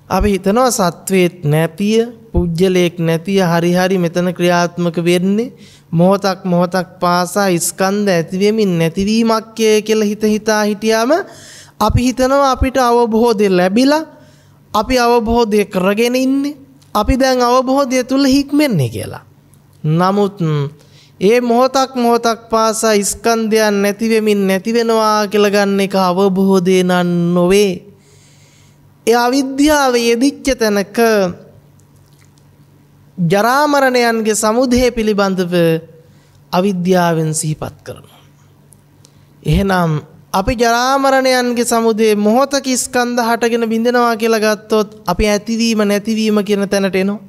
S1: අපි හිතනවා සත්වේත් නැතිය, පුජ්‍යලයක් නැතිය හරි මෙතන ක්‍රියාත්මක වෙන්නේ මොහොතක් පාසා ස්කන්ධ ඇතිවෙමින් නැතිවීමක් කියලා හිතා හිටියාම අපි හිතනවා අපිට අවබෝධය ලැබිලා අපි අවබෝධය කරගෙන ඉන්නේ. අපි දැන් අවබෝධය තුල හික්මන්නේ කියලා. නමුත් ඒ මොහොතක් පාසා ස්කන්ධයන් නැති වෙමින් නැති වෙනවා කියලා ගන්න එක අවබෝධය නන් නොවේ. ඒ අවිද්‍යාව යෙදිච්ච තැනක ජරා මරණයන්ගේ සමුදය පිළිබඳව අවිද්‍යාවෙන් සිහිපත් කරනවා. එහෙනම් අපි ජරා මරණයන්ගේ සමුදේ මොහොතක ස්කන්ධ හටගෙන බින්දෙනවා කියලා ගත්තොත් අපි ඇතිවීම නැතිවීම කියන තැනට එනවා.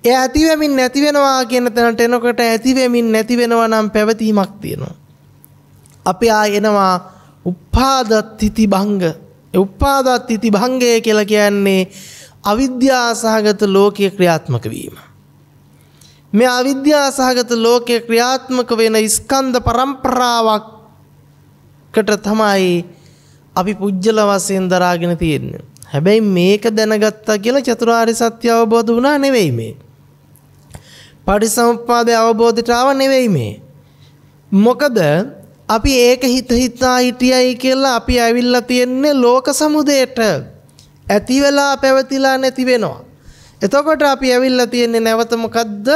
S1: ඒ ඇතිවෙමින් නැති වෙනවා කියන තැනට එනකොට ඇතිවෙමින් නැති වෙනවා නම් පැවතීමක් තියෙනවා. අපි එනවා උපාදත්‍ත්‍ති භංග. ඒ උපාදත්‍ත්‍ති භංගය කියලා කියන්නේ අවිද්‍යා සහගත ලෝකයේ ක්‍රියාත්මක වීම. මේ අවිද්‍යා සහගත ලෝකයේ ක්‍රියාත්මක වෙන ස්කන්ධ පරම්පරාවකට තමයි අපි පුජ්‍යල වශයෙන් දරාගෙන තියෙන්නේ. හැබැයි මේක දැනගත්තා කියලා චතුරාර්ය සත්‍ය අවබෝධ වුණා නෙවෙයි මේ. පටිසමුප්පාදය අවබෝධයට ආව නෙවෙයි මේ. මොකද අපි ඒක හිතා හිටියයි කියලා අපි ඇවිල්ලා තියෙන්නේ ලෝක සමුදයට. ඇති වෙලා පැවතිලා නැති වෙනවා. එතකොට අපි ඇවිල්ලා තියෙන්නේ නැවත මොකද්ද?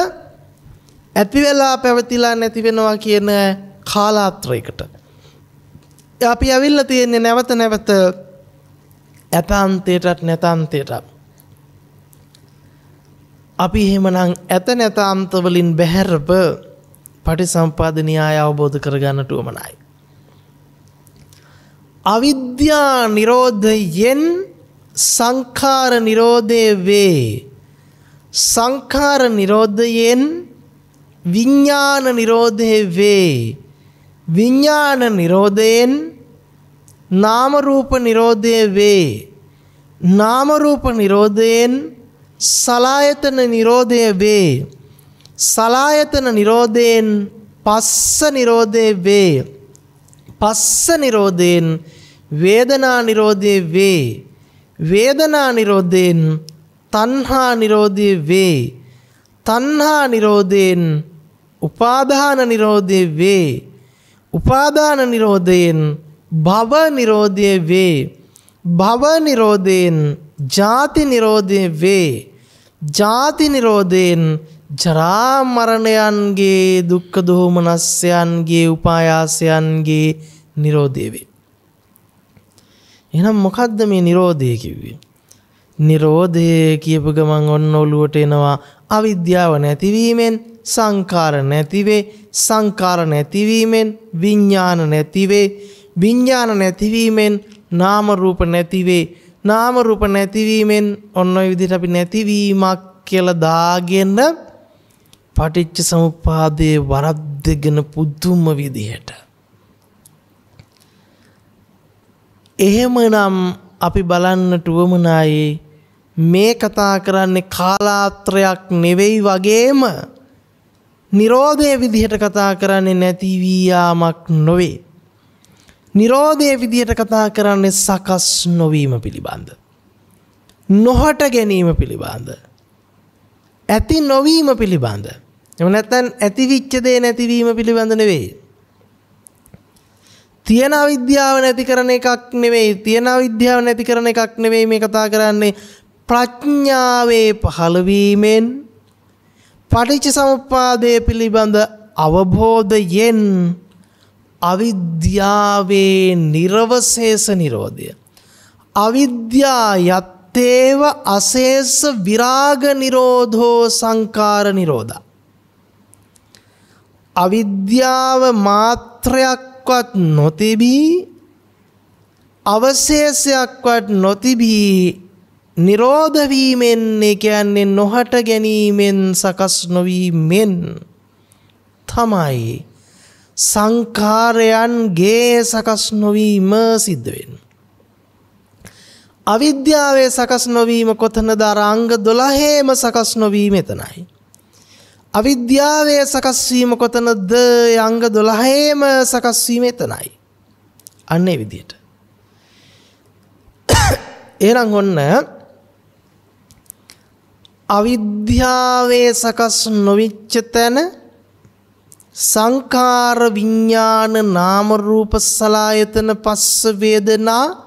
S1: ඇති වෙලා පැවතිලා නැති වෙනවා කියන කාලාත්‍රයකට. අපි ඇවිල්ලා තියෙන්නේ නැවත නැවත ඇතාන්තයටත් නැතාන්තයටත්. අපි එහෙමනම් ඇත නැත අන්ත වලින් බැහැරව පටිසම්පාද න්‍යාය අවබෝධ කරගන්නට උවමනයි. අවිද්‍යා නිරෝධයෙන් සංඛාර නිරෝධය වේ. සංඛාර නිරෝධයෙන් විඥාන නිරෝධය වේ. විඥාන නිරෝධයෙන් නාම රූප නිරෝධය වේ. නාම රූප නිරෝධයෙන් සලආයතන නිරෝධය වේ. සලආයතන නිරෝධයෙන් පස්ස නිරෝධය වේ. පස්ස නිරෝධයෙන් වේදනා නිරෝධය වේ. වේදනා නිරෝධයෙන් තණ්හා නිරෝධය වේ. තණ්හා නිරෝධයෙන් උපාදාන නිරෝධය වේ. උපාදාන නිරෝධයෙන් භව නිරෝධය වේ. භව නිරෝධයෙන් ජාති නිරෝධය වේ. ජාති නිරෝධයෙන් ජරා මරණයන්ගේ දුක්ඛ දෝමනස්යන්ගේ උපායාසයන්ගේ නිරෝධය වේ. එහෙනම් මොකද්ද මේ නිරෝධය කිව්වේ? නිරෝධය කියපු ගමන් ඔන්න ඔළුවට එනවා අවිද්‍යාව නැතිවීමෙන් සංඛාර නැතිවේ. සංඛාර නැතිවීමෙන් විඥාන නැතිවේ. විඥාන නැතිවීමෙන් නාම රූප නැතිවේ. නාම රූප නැතිවීමෙන් ඔන්න ඔය විදිහට අපි නැතිවීමක් කියලා දාගෙන පටිච්ච සමුප්පාදයේ වරද්දගෙන පුදුම විදිහට. එහෙමනම් අපි බලන්නට උවමනයි මේ කතා කරන්නේ කාලාත්‍රයක් නෙවෙයි වගේම නිරෝධයේ විදිහට කතා කරන්නේ නැති වී යාමක් නොවේ. නිරෝධයේ විදිහට කතා කරන්නේ සකස් නොවීම පිළිබඳ. නොහට ගැනීම පිළිබඳ. ඇති නොවීම පිළිබඳ. එහෙම නැත්නම් ඇතිවිච්ච දේ නැතිවීම පිළිබඳ නෙවෙයි. තියෙන අවිද්‍යාව නැති කරන එකක් නෙවෙයි. තියෙන අවිද්‍යාව නැති කරන එකක් නෙවෙයි මේ කතා කරන්නේ. ප්‍රඥාවේ පහළ වීමෙන් පටිච්ච සමුප්පාදයේ පිළිබඳ අවබෝධයෙන් අවිද්‍යාවේ නිර්වශේෂ නිරෝධය. අවිද්‍යා යත්තේව අශේෂ විරාග නිරෝධෝ සංකාර නිරෝධා. අවිද්‍යාව මාත්‍රයක්වත් නොතිබී අවශේෂයක්වත් නොතිබී නිරෝධ වීමෙන් කියන්නේ නොහට ගැනීමෙන් සකස් නොවීමෙන් තමයි සංඛාරයන්ගේ සකස් නොවීම සිද්ධ වෙන්නේ. අවිද්‍යාවේ සකස් නොවීම කොතනද? අංග 12ේම සකස් නොවීම එතනයි. අවිද්‍යාවේ සකස් වීම කොතනද? අංග 12ේම සකස් වීම එතනයි. අන්න ඒ විදිහට. එහෙනම් ඔන්න අවිද්‍යාවේ සකස් නොවිච්ච තැන සංඛාර විඥාන නාම රූප සලආයතන පස්ස වේදනා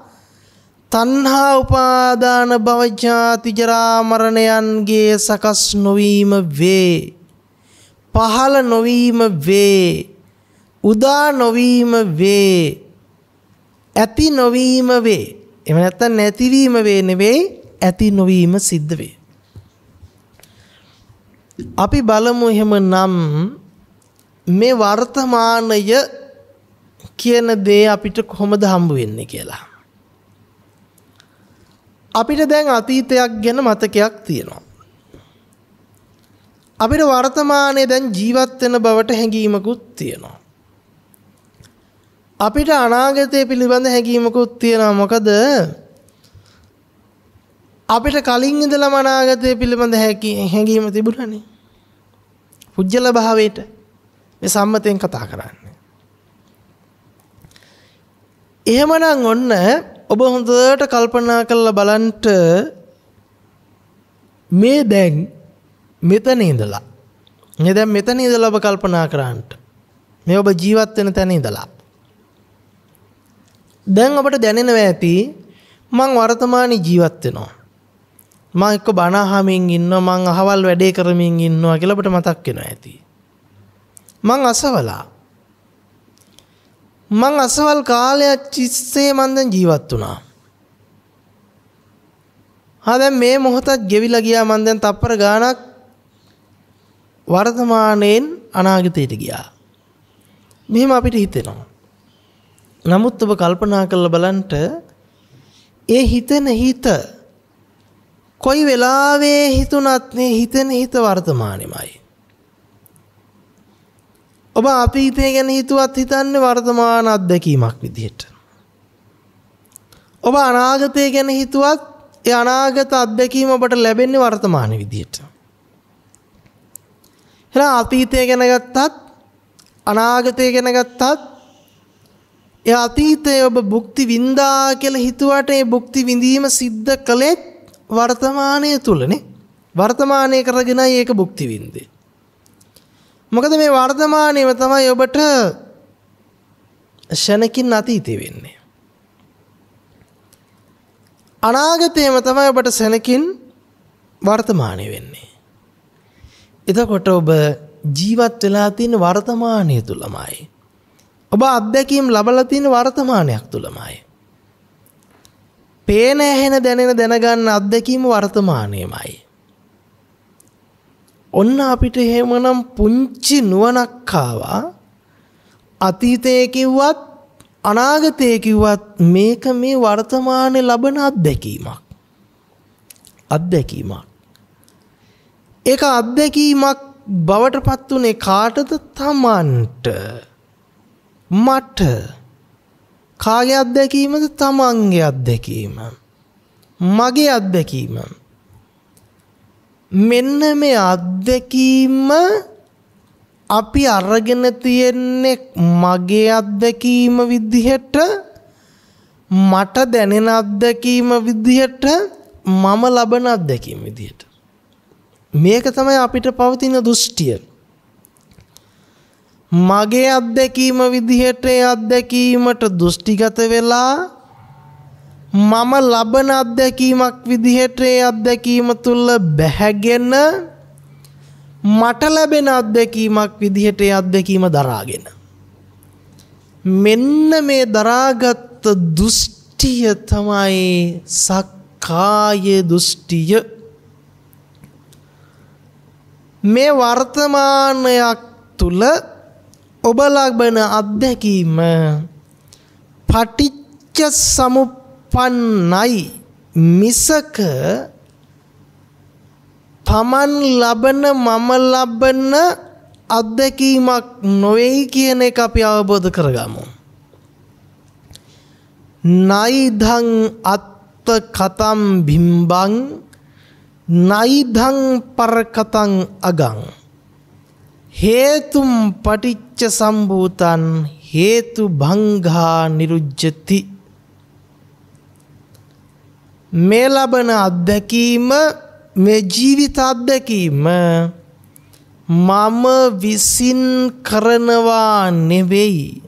S1: තණ්හා උපාදාන භව ජාති ජරා මරණයන්ගේ සකස් නොවීම වේ. පහළ නොවීම වේ. උදා නොවීම වේ. ඇති නොවීම වේ. එහෙම නැත්නම් නැතිවීම වේ නෙවෙයි, ඇති නොවීම සිද්ධ වේ. අපි බලමු එහෙමනම් මේ වර්තමානය කියන දේ අපිට කොහොමද හම්බ වෙන්නේ කියලා. අපිට දැන් අතීතයක් ගැන මතකයක් තියෙනවා. අපිට වර්තමානයේ දැන් ජීවත් වෙන බවට හැඟීමකුත් තියෙනවා. අපිට අනාගතය පිළිබඳ හැඟීමකුත් තියෙනවා. මොකද අපිට කලින් ඉඳලම අනාගතය පිළිබඳ හැඟීම තිබුණානේ. පුජ්‍යල භාවයට මේ සම්මතයෙන් කතා කරන්නේ. එහෙමනම් ඔන්න ඔබ හොඳට කල්පනා කරලා බලන්න මේ දැන් මෙතන ඉඳලා මේ දැන් මෙතන ඉඳලා ඔබ කල්පනා කරන්න. මේ ඔබ ජීවත් වෙන තැන ඉඳලා දැන් ඔබට දැනෙනවා ඇති මං වර්තමානයේ ජීවත් වෙනවා. මම එක්ක බණ අහමින් ඉන්නවා, මං අහවල් වැඩේ කරමින් ඉන්නවා කියලා ඔබට මතක් වෙනවා ඇති. මං අසවල් කාලයක් තිස්සේ මං දැන් ජීවත් වුණා. දැන් මේ මොහොතත් ගෙවිලා ගියා. මං දැන් තප්පර ගාණක් වර්තමානයෙන් අනාගතයට ගියා. මෙහෙම අපිට හිතෙනවා. නමුත් ඔබ කල්පනා කරලා බලන්න ඒ හිතෙන හිත කොයි වෙලාවේ හිතුණත් මේ හිතෙන හිත වර්තමානෙමයි. ඔබ අතීතය ගැන හිතුවත් හිතන්නේ වර්තමාන අත්දැකීමක් විදිහට. ඔබ අනාගතය ගැන හිතුවත් ඒ අනාගත අත්දැකීම ඔබට ලැබෙන්නේ වර්තමාන විදිහට. එහෙනම් අතීතය ගැන ගත්තත් අනාගතය ගැන ගත්තත් ඒ අතීතය ඔබ භුක්ති විඳා කියලා හිතුවට ඒ භුක්ති විඳීම සිද්ධ කළේ වර්තමානයේ තුලනේ. වර්තමානයේ කරගෙනයි ඒක භුක්ති විඳින්නේ. මොකද මේ වර්තමානයේම තමයි ඔබට ශනකින් අතීතේ වෙන්නේ. අනාගතයේම තමයි ඔබට ශනකින් වර්තමානයේ වෙන්නේ. එතකොට ඔබ ජීවත් වෙලා තියෙන වර්තමානයේ තුලමයි. ඔබ අත්දැකීම් ලබලා තියෙන වර්තමානයක් තුලමයි. පේන ඇහෙන දැනෙන දැනගන්න අත්දැකීම වර්තමානයේමයි. ඔන්න අපිට එහෙමනම් පුංචි නුවණක් ආවා. අතීතයේ කිව්වත් අනාගතයේ කිව්වත් මේක මේ වර්තමානයේ ලබන අත්දැකීමක්. ඒක අත්දැකීමක් බවට පත් උනේ කාටද? තමන්ට. මට. කාගේ අත්දැකීමද? තමන්ගේ අත්දැකීම. මගේ අත්දැකීම. මෙන්න මේ අත්දැකීම අපි අරගෙන තියෙන්නේ මගේ අත්දැකීම විදිහට, මට දැනෙන අත්දැකීම විදිහට, මම ලබන අත්දැකීම විදිහට. මේක තමයි අපිට පවතින දෘෂ්ටිය. මගේ අත්දැකීම විදිහට ඒ අත්දැකීමට දෘෂ්ටිගත වෙලා මම ලබන අත්දැකීමක් විදිහට ඒ අත්දැකීම තුල බැහැගෙන මට ලැබෙන අත්දැකීමක් විදිහට ඒ අත්දැකීම දරාගෙන මෙන්න මේ දරාගත් දෘෂ්ටිය තමයි සක්කාය දෘෂ්ටිය. මේ වර්තමානයක් තුල ඔබ ලබන අත්දැකීම පටිච්ච සමුප්පන්නයි මිසක තමන් ලබන මම ලබන අත්දැකීමක් නොවේයි කියන එක අපි අවබෝධ කරගමු. නයිධං අත්ත කතම් බිම්බං නයිධං පරකතං අගං හේතුම් පටිච්ච සම්භූතං හේතු භංගා නිරුජ්ජති. මේ ලබන අත්දැකීම, මේ ජීවිත අත්දැකීම මම විසින් කරනවා නෙවෙයි.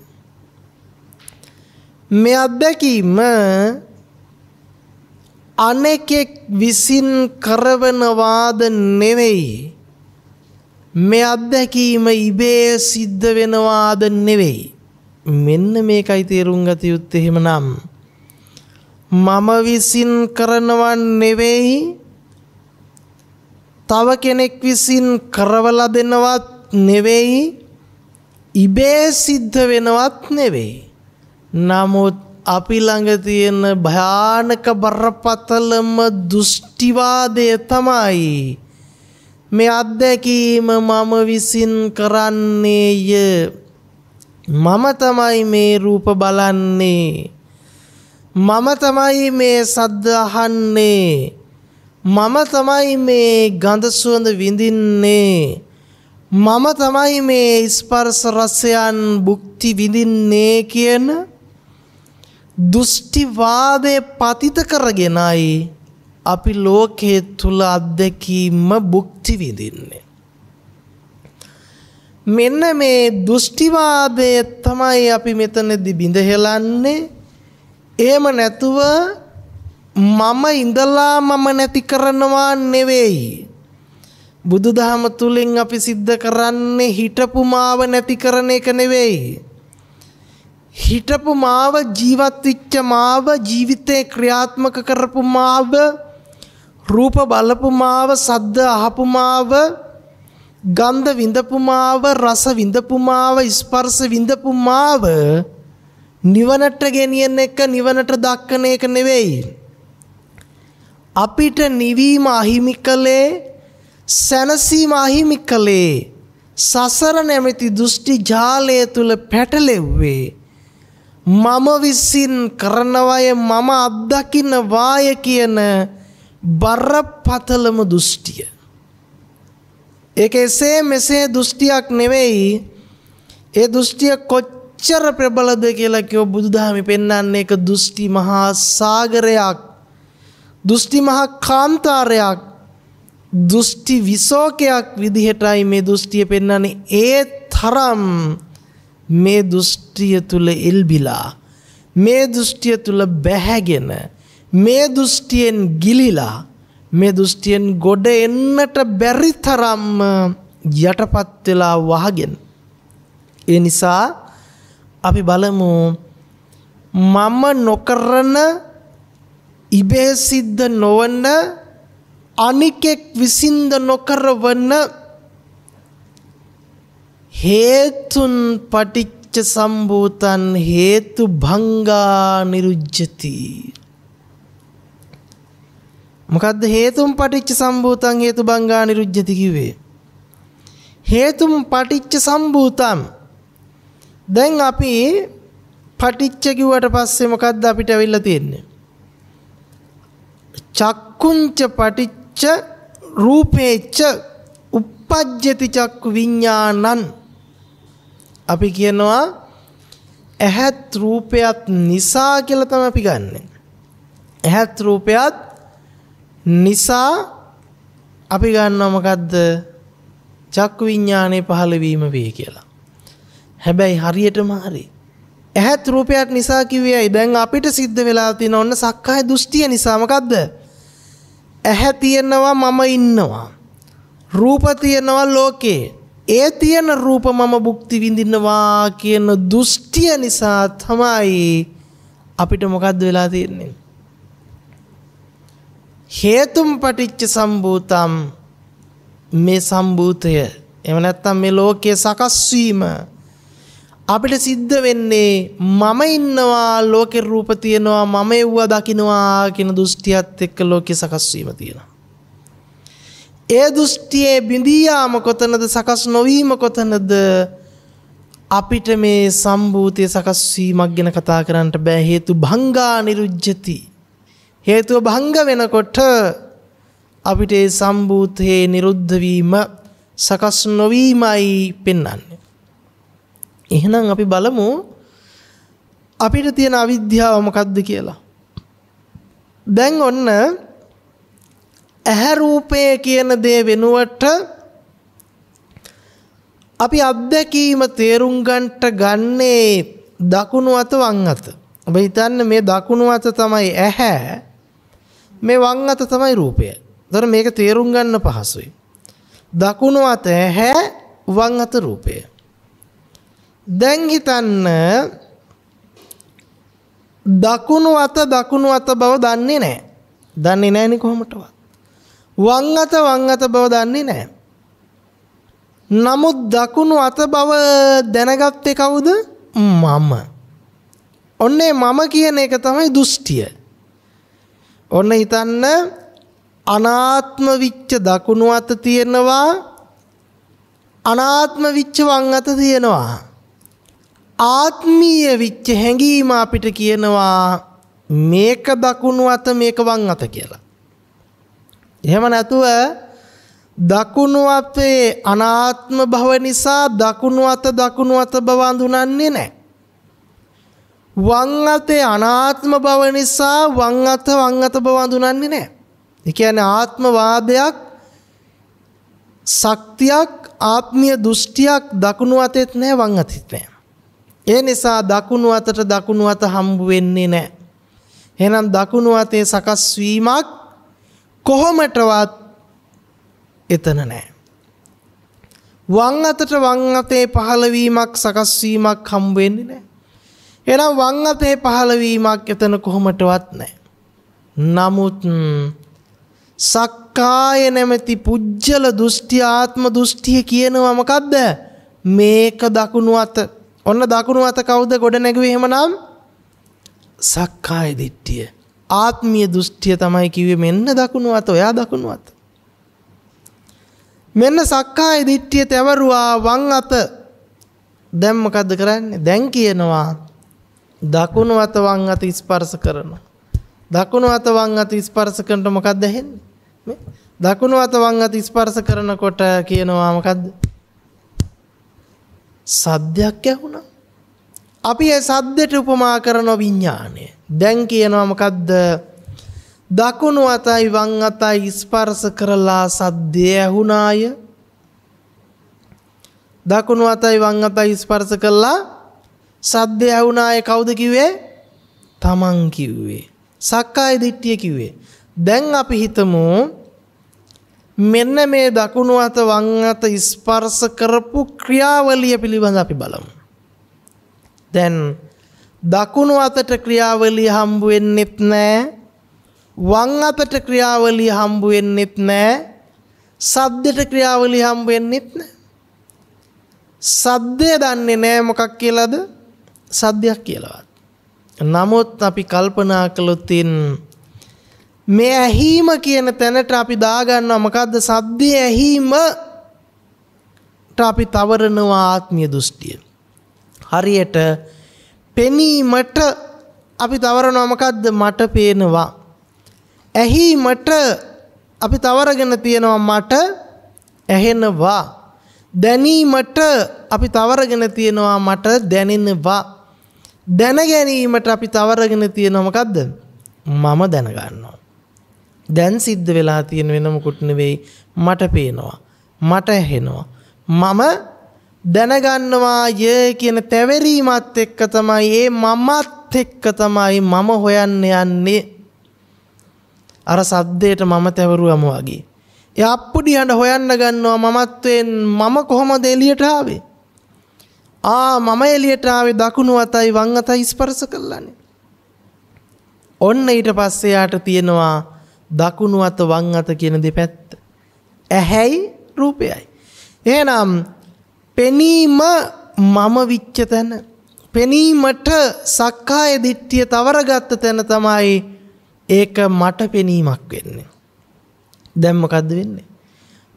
S1: මේ අත්දැකීම අනෙකෙක් විසින් කරවනවාද නෙවෙයි. මේ අත්දැකීම ඉබේ සිද්ධ වෙනවාද නෙවෙයි. මෙන්න මේකයි තේරුම් ගත යුත්තේ. එහෙමනම් මම විසින් කරනවා නෙවෙයි, තව කෙනෙක් විසින් කරවලා දෙනවත් නෙවෙයි, ඉබේ සිද්ධ වෙනවත් නෙවෙයි. නමුත් අපි ළඟ තියෙන භයානක බරපතලම දෘෂ්ටිවාදය තමයි මේ අත්දැකීම මම විසින් කරන්නේය. මම තමයි මේ රූප බලන්නේ. මම තමයි මේ සද්ද අහන්නේ. මම තමයි මේ ගඳ සුවඳ විඳින්නේ. මම තමයි මේ ස්පර්ශ රසයන් භුක්ති විඳින්නේ කියන දෘෂ්ටිවාදයේ පතිත කරගෙනයි අපි ලෝකයේ තුල අත්දැකීම භුක්ති විඳින්නේ. මෙන්න මේ දෘෂ්ටිවාදයේ තමයි අපි මෙතනදී බිඳ හෙලන්නේ. එහෙම නැතුව මම ඉඳලා මම නැති කරනවා නෙවෙයි. බුදුදහම තුලින් අපි සිද්ධ කරන්නේ හිටපු මාව නැති කරන එක නෙවෙයි. හිටපු මාව ජීවත් වෙච්ච මාව ජීවිතේ ක්‍රියාත්මක කරපු මාව රූප බලපු මාව සද්ද අහපු මාව ගන්ධ විඳපු මාව රස විඳපු මාව ස්පර්ශ විඳපු මාව නිවනට ගෙනියන එක නිවනට දක්කන එක නෙවෙයි. අපිට නිවීම අහිමි කළේ සැනසීම අහිමි කළේ සසර නැමැති දෘෂ්ටි ජාලය තුල පැටලෙව්වේ මම විසින් කරනවය මම අත්දකින්න වාය කියන බරපතලම දෘෂ්ටිය. ඒක එසේ මෙසේ දෘෂ්ටියක් නෙවෙයි. ඒ දෘෂ්ටිය කොච්චර ප්‍රබලද කියලා කිව්ව බුදුදහමේ පෙන්වන්නේ ඒක දෘෂ්ටි මහා සාගරයක්. දෘෂ්ටි මහා කාන්තාරයක්. දෘෂ්ටි විසෝකයක් විදිහටයි මේ දෘෂ්ටිය පෙන්වන්නේ. ඒ තරම් මේ දෘෂ්ටිය තුල එල්බිලා මේ දෘෂ්ටිය තුල බැහැගෙන මේ දෘෂ්ටියෙන් ගිලිලා මේ දෘෂ්ටියෙන් ගොඩ එන්නට බැරි තරම් යටපත් වෙලා වහගෙන. ඒ නිසා අපි බලමු මම නොකරන ඉබේ සිද්ධ නොවන අනිකෙක් විසින්ද නොකරවන හේතුන් පටිච්ච සම්භූතං හේතු භංගා නිරුජ්ජති. මොකද්ද හේතුන් පටිච්ච සම්භූතං හේතු භංගා නිරුජ්ජති කිව්වේ? හේතුන් පටිච්ච සම්භූතං. දැන් අපි පටිච්ච කිව්වට පස්සේ මොකද්ද අපිට අවිල්ලා තියෙන්නේ? චක්කුංච පටිච්ච රූපේච uppajjati චක්කු විඥානං. අපි කියනවා ඇහත් රූපයත් නිසා කියලා තමයි අපි ගන්නෙ. ඇහත් රූපයත් නිසා අපි ගන්නවා මොකද්ද? චක්කු විඥානේ පහළ වීම වේ කියලා. හැබැයි හරියටම හරි. ඇහත් රූපයත් නිසා කිව්වේයි දැන් අපිට සිද්ධ වෙලා තියෙන ඔන්න සක්කාය දෘෂ්ටිය නිසා මොකද්ද? ඇහැ තියෙනවා මම ඉන්නවා. රූප තියෙනවා ලෝකේ. ඒ තියෙන රූප මම භුක්ති විඳිනවා කියන දෘෂ්ටිය නිසා තමයි අපිට මොකද්ද වෙලා තියෙන්නේ? හේතුම් පටිච්ච සම්භූතම්. මේ සම්භූතය එහෙම නැත්නම් මේ ලෝකයේ සකස් වීම අපිට සිද්ධ වෙන්නේ මම ඉන්නවා ලෝකේ රූප තියෙනවා මම එව්ව දකින්නවා කියන දෘෂ්ටියත් එක්ක ලෝකේ සකස් වීම තියෙනවා. ඒ දෘෂ්ටියේ බිඳී යාම කොතනද සකස් නොවීම කොතනද? අපිට මේ සම්භූතය සකස් වීමක් ගැන කතා කරන්නට බෑ. හේතු භංගා නිරුජ්ජති. හේතුව භංග වෙනකොට අපිට ඒ සම්භූතයේ නිරුද්ධ වීම සකස් නොවීමයි පෙන්වන්නේ. එහෙනම් අපි බලමු අපිට තියෙන අවිද්‍යාව මොකක්ද කියලා. දැන් ඔන්න ඇහැ රූපය කියන දේ වෙනුවට අපි අත්දැකීම තේරුම් ගන්නට ගන්නේ දකුණු අත වම් අත. ඔබ හිතන්න මේ දකුණු අත තමයි ඇහැ, මේ වම් අත තමයි රූපය. ඒතර මේක තේරුම් ගන්න පහසුයි. දකුණු අත ඇහැ, වම් අත රූපය. දැන් හිතන්න දකුණු අත බව දන්නේ නැහැ. දන්නේ නැහෙනි කොහොමදවත්. වම් අත බව දන්නේ නැහැ. නමුත් දකුණු අත බව දැනගත්තේ කවුද? මම. ඔන්නේ මම කියන එක තමයි දෘෂ්ටිය. ඔන්න හිතන්න අනාත්ම විච්ච දකුණු අත තියෙනවා අනාත්ම විච්ච වම් අත තියෙනවා. ආත්මීය විච්ච හැඟීම අපිට කියනවා මේක දකුණු අත මේක වම් අත කියලා. එහෙම නැතුව දකුණු අතේ අනාත්ම භව නිසා දකුණු අත බව හඳුනන්නේ නැහැ. වම් අතේ අනාත්ම භව නිසා වම් අත බව හඳුනන්නේ නැහැ. ඒ කියන්නේ ආත්මවාදයක් ශක්තියක් ආත්මීය දෘෂ්ටියක් දකුණු අතෙත් නැහැ වම් අතෙත් නැහැ. ඒ නිසා දකුණු අත හම්බ වෙන්නේ නැහැ. එහෙනම් දකුණු අතේ සකස් වීමක් කොහොමටවත් එතන නැහැ. වම් අතේ පහළ වීමක් සකස් වීමක් හම්බ වෙන්නේ නැහැ. එහෙනම් වම් අතේ පහළ වීමක් එතන කොහොමටවත් නැහැ. නමුත් සක්කාය නැමැති පුජ්‍යල දෘෂ්ටි ආත්ම දෘෂ්ටිය කියනවා මොකද්ද? මේක දකුණු අත. ඔන්න දකුණු අත කවුද ගොඩ නැගුවේ එහෙමනම්? සක්කාය දිට්ඨිය. ආත්මීය දෘෂ්ටිය තමයි කිව්වේ මෙන්න දකුණු අත, ඔයා දකුණු අත. මෙන්න සක්කාය දිට්ඨිය තවරුවා වම් අත. දැන් මොකද්ද කරන්නේ? දැන් කියනවා දකුණු අත වම් අත ස්පර්ශ කරනවා. දකුණු අත වම් අත ස්පර්ශ කරනකොට මොකද්ද ඇහෙන්නේ? දකුණු අත වම් අත ස්පර්ශ කරනකොට කියනවා මොකද්ද? සද්දයක් ඇහුණා. අපි ඒ සද්දට උපමා කරන විඥානය. දැන් කියනවා මොකද්ද? දකුණු අතයි වම් අතයි ස්පර්ශ කරලා සද්දය ඇහුණාය. දකුණු අතයි වම් අතයි ස්පර්ශ කළා සද්දය ඇහුණාය. කවුද කිව්වේ? තමන් කිව්වේ. සක්කාය දිට්ඨිය කිව්වේ. දැන් අපි හිතමු මෙන්න මේ දකුණු අත වම් අත ස්පර්ශ කරපු ක්‍රියාවලිය පිළිබඳ අපි බලමු. දැන් දකුණු අතට ක්‍රියාවලිය හම්බ වෙන්නෙත් නැහැ. වම් අතට ක්‍රියාවලිය හම්බ වෙන්නෙත් නැහැ. සද්දට ක්‍රියාවලිය හම්බ වෙන්නෙත් නැහැ. සද්දය දන්නේ නැහැ මොකක් කියලාද? සද්දයක් කියලාවත්. නමුත් අපි කල්පනා කළොත් මේ ඇහිම කියන තැනට අපි දාගන්නවා මොකද්ද? සද්දේ ඇහිමට අපි තවරනවා ආත්මීය දෘෂ්ටිය. හරියට පෙනීමට අපි තවරනවා මොකද්ද? මට පේනවා. ඇහිමට අපි තවරගෙන තියෙනවා මට ඇහෙනවා. දැනීමට අපි තවරගෙන තියෙනවා මට දැනෙනවා. දැන ගැනීමට අපි තවරගෙන තියෙනවා මොකද්ද? මම දැනගන්නවා. දැන් සිද්ධ වෙලා තියෙන වෙන මොකුත් නෙවෙයි. මට පේනවා. මට ඇහෙනවා. මම දැනගන්නවා ය කියන තැවරීමත් එක්ක තමයි ඒ මමත් එක්ක තමයි මම හොයන්න යන්නේ. අර සද්දේට මම තැවරුවම වගේ. ඒ අප්පුඩි හඬ හොයන්න ගන්නවා මමත්වෙන්. මම කොහොමද එළියට ආවේ? මම එළියට ආවේ දකුණු අතයි වම් අතයි ස්පර්ශ කළානේ. ඔන්න ඊට පස්සේ යාට තියෙනවා දකුණු අත වම් අත කියන දෙපැත්ත. ඇහැයි රූපයයි. එහෙනම් පෙනීම මම විච්ච තැන. පෙනීමට සක්කාය දිට්ඨිය තවරගත්ත තැන තමයි ඒක මට පෙනීමක් වෙන්නේ. දැන් මොකද්ද වෙන්නේ?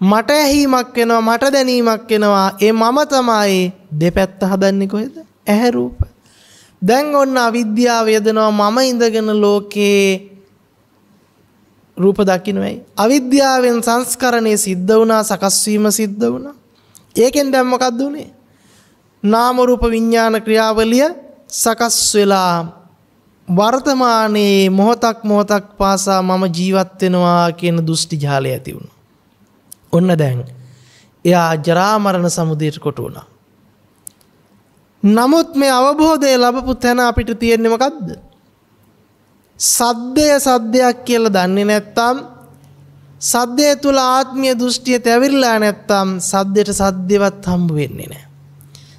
S1: මට ඇහිීමක් වෙනවා, මට දැනීමක් වෙනවා. ඒ මම තමයි දෙපැත්ත හදන්නේ කොහෙද? ඇහැ රූප. දැන් ඔන්න අවිද්‍යාව යදනවා මම ඉඳගෙන ලෝකේ රූප දකින්නයි. අවිද්‍යාවෙන් සංස්කරණය සිද්ධ වුණා, සකස් වීම සිද්ධ වුණා. ඒකෙන් දැන් මොකද්ද උනේ? නාම රූප විඥාන ක්‍රියාවලිය සකස් වෙලා වර්තමානයේ මොහොතක් පාසා මම ජීවත් වෙනවා කියන දෘෂ්ටි ජාලය ඇති වුණා. ඔන්න දැන් එයා ජරා මරණ සමුදයට කොට වුණා. නමුත් මේ අවබෝධය ලැබපු තැන අපිට තියෙන්නේ මොකද්ද? සද්දයක් කියලා දන්නේ නැත්නම්, සද්දය තුල ආත්මීය දෘෂ්ටිය තැවිරලා නැත්නම් සද්දයට සද්දේවත් හම්බ වෙන්නේ නැහැ.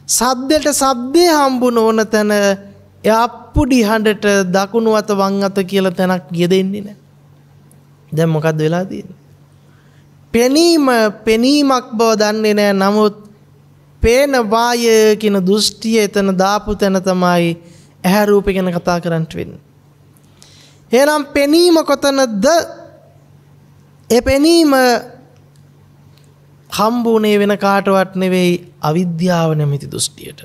S1: සද්දයට සද්දේ හම්බ නොවන තැන එයා අප්පුඩි හඬට දකුණු අත වම් අත කියලා තැනක් යෙදෙන්නේ නැහැ. දැන් මොකද්ද වෙලා තියෙන්නේ? පෙනීමක් බව දන්නේ නැහැ. නමුත් පේන වාය කියන දෘෂ්ටිය එතන දාපු තැන තමයි ඇහැ රූපේ ගැන කතා කරන්න වෙන්නේ. එහෙනම් පෙනීම කොතනද? ඒ පෙනීම හම්බුනේ වෙන කාටවත් නෙවෙයි අවිද්‍යාව නැමැති දෘෂ්ටියට.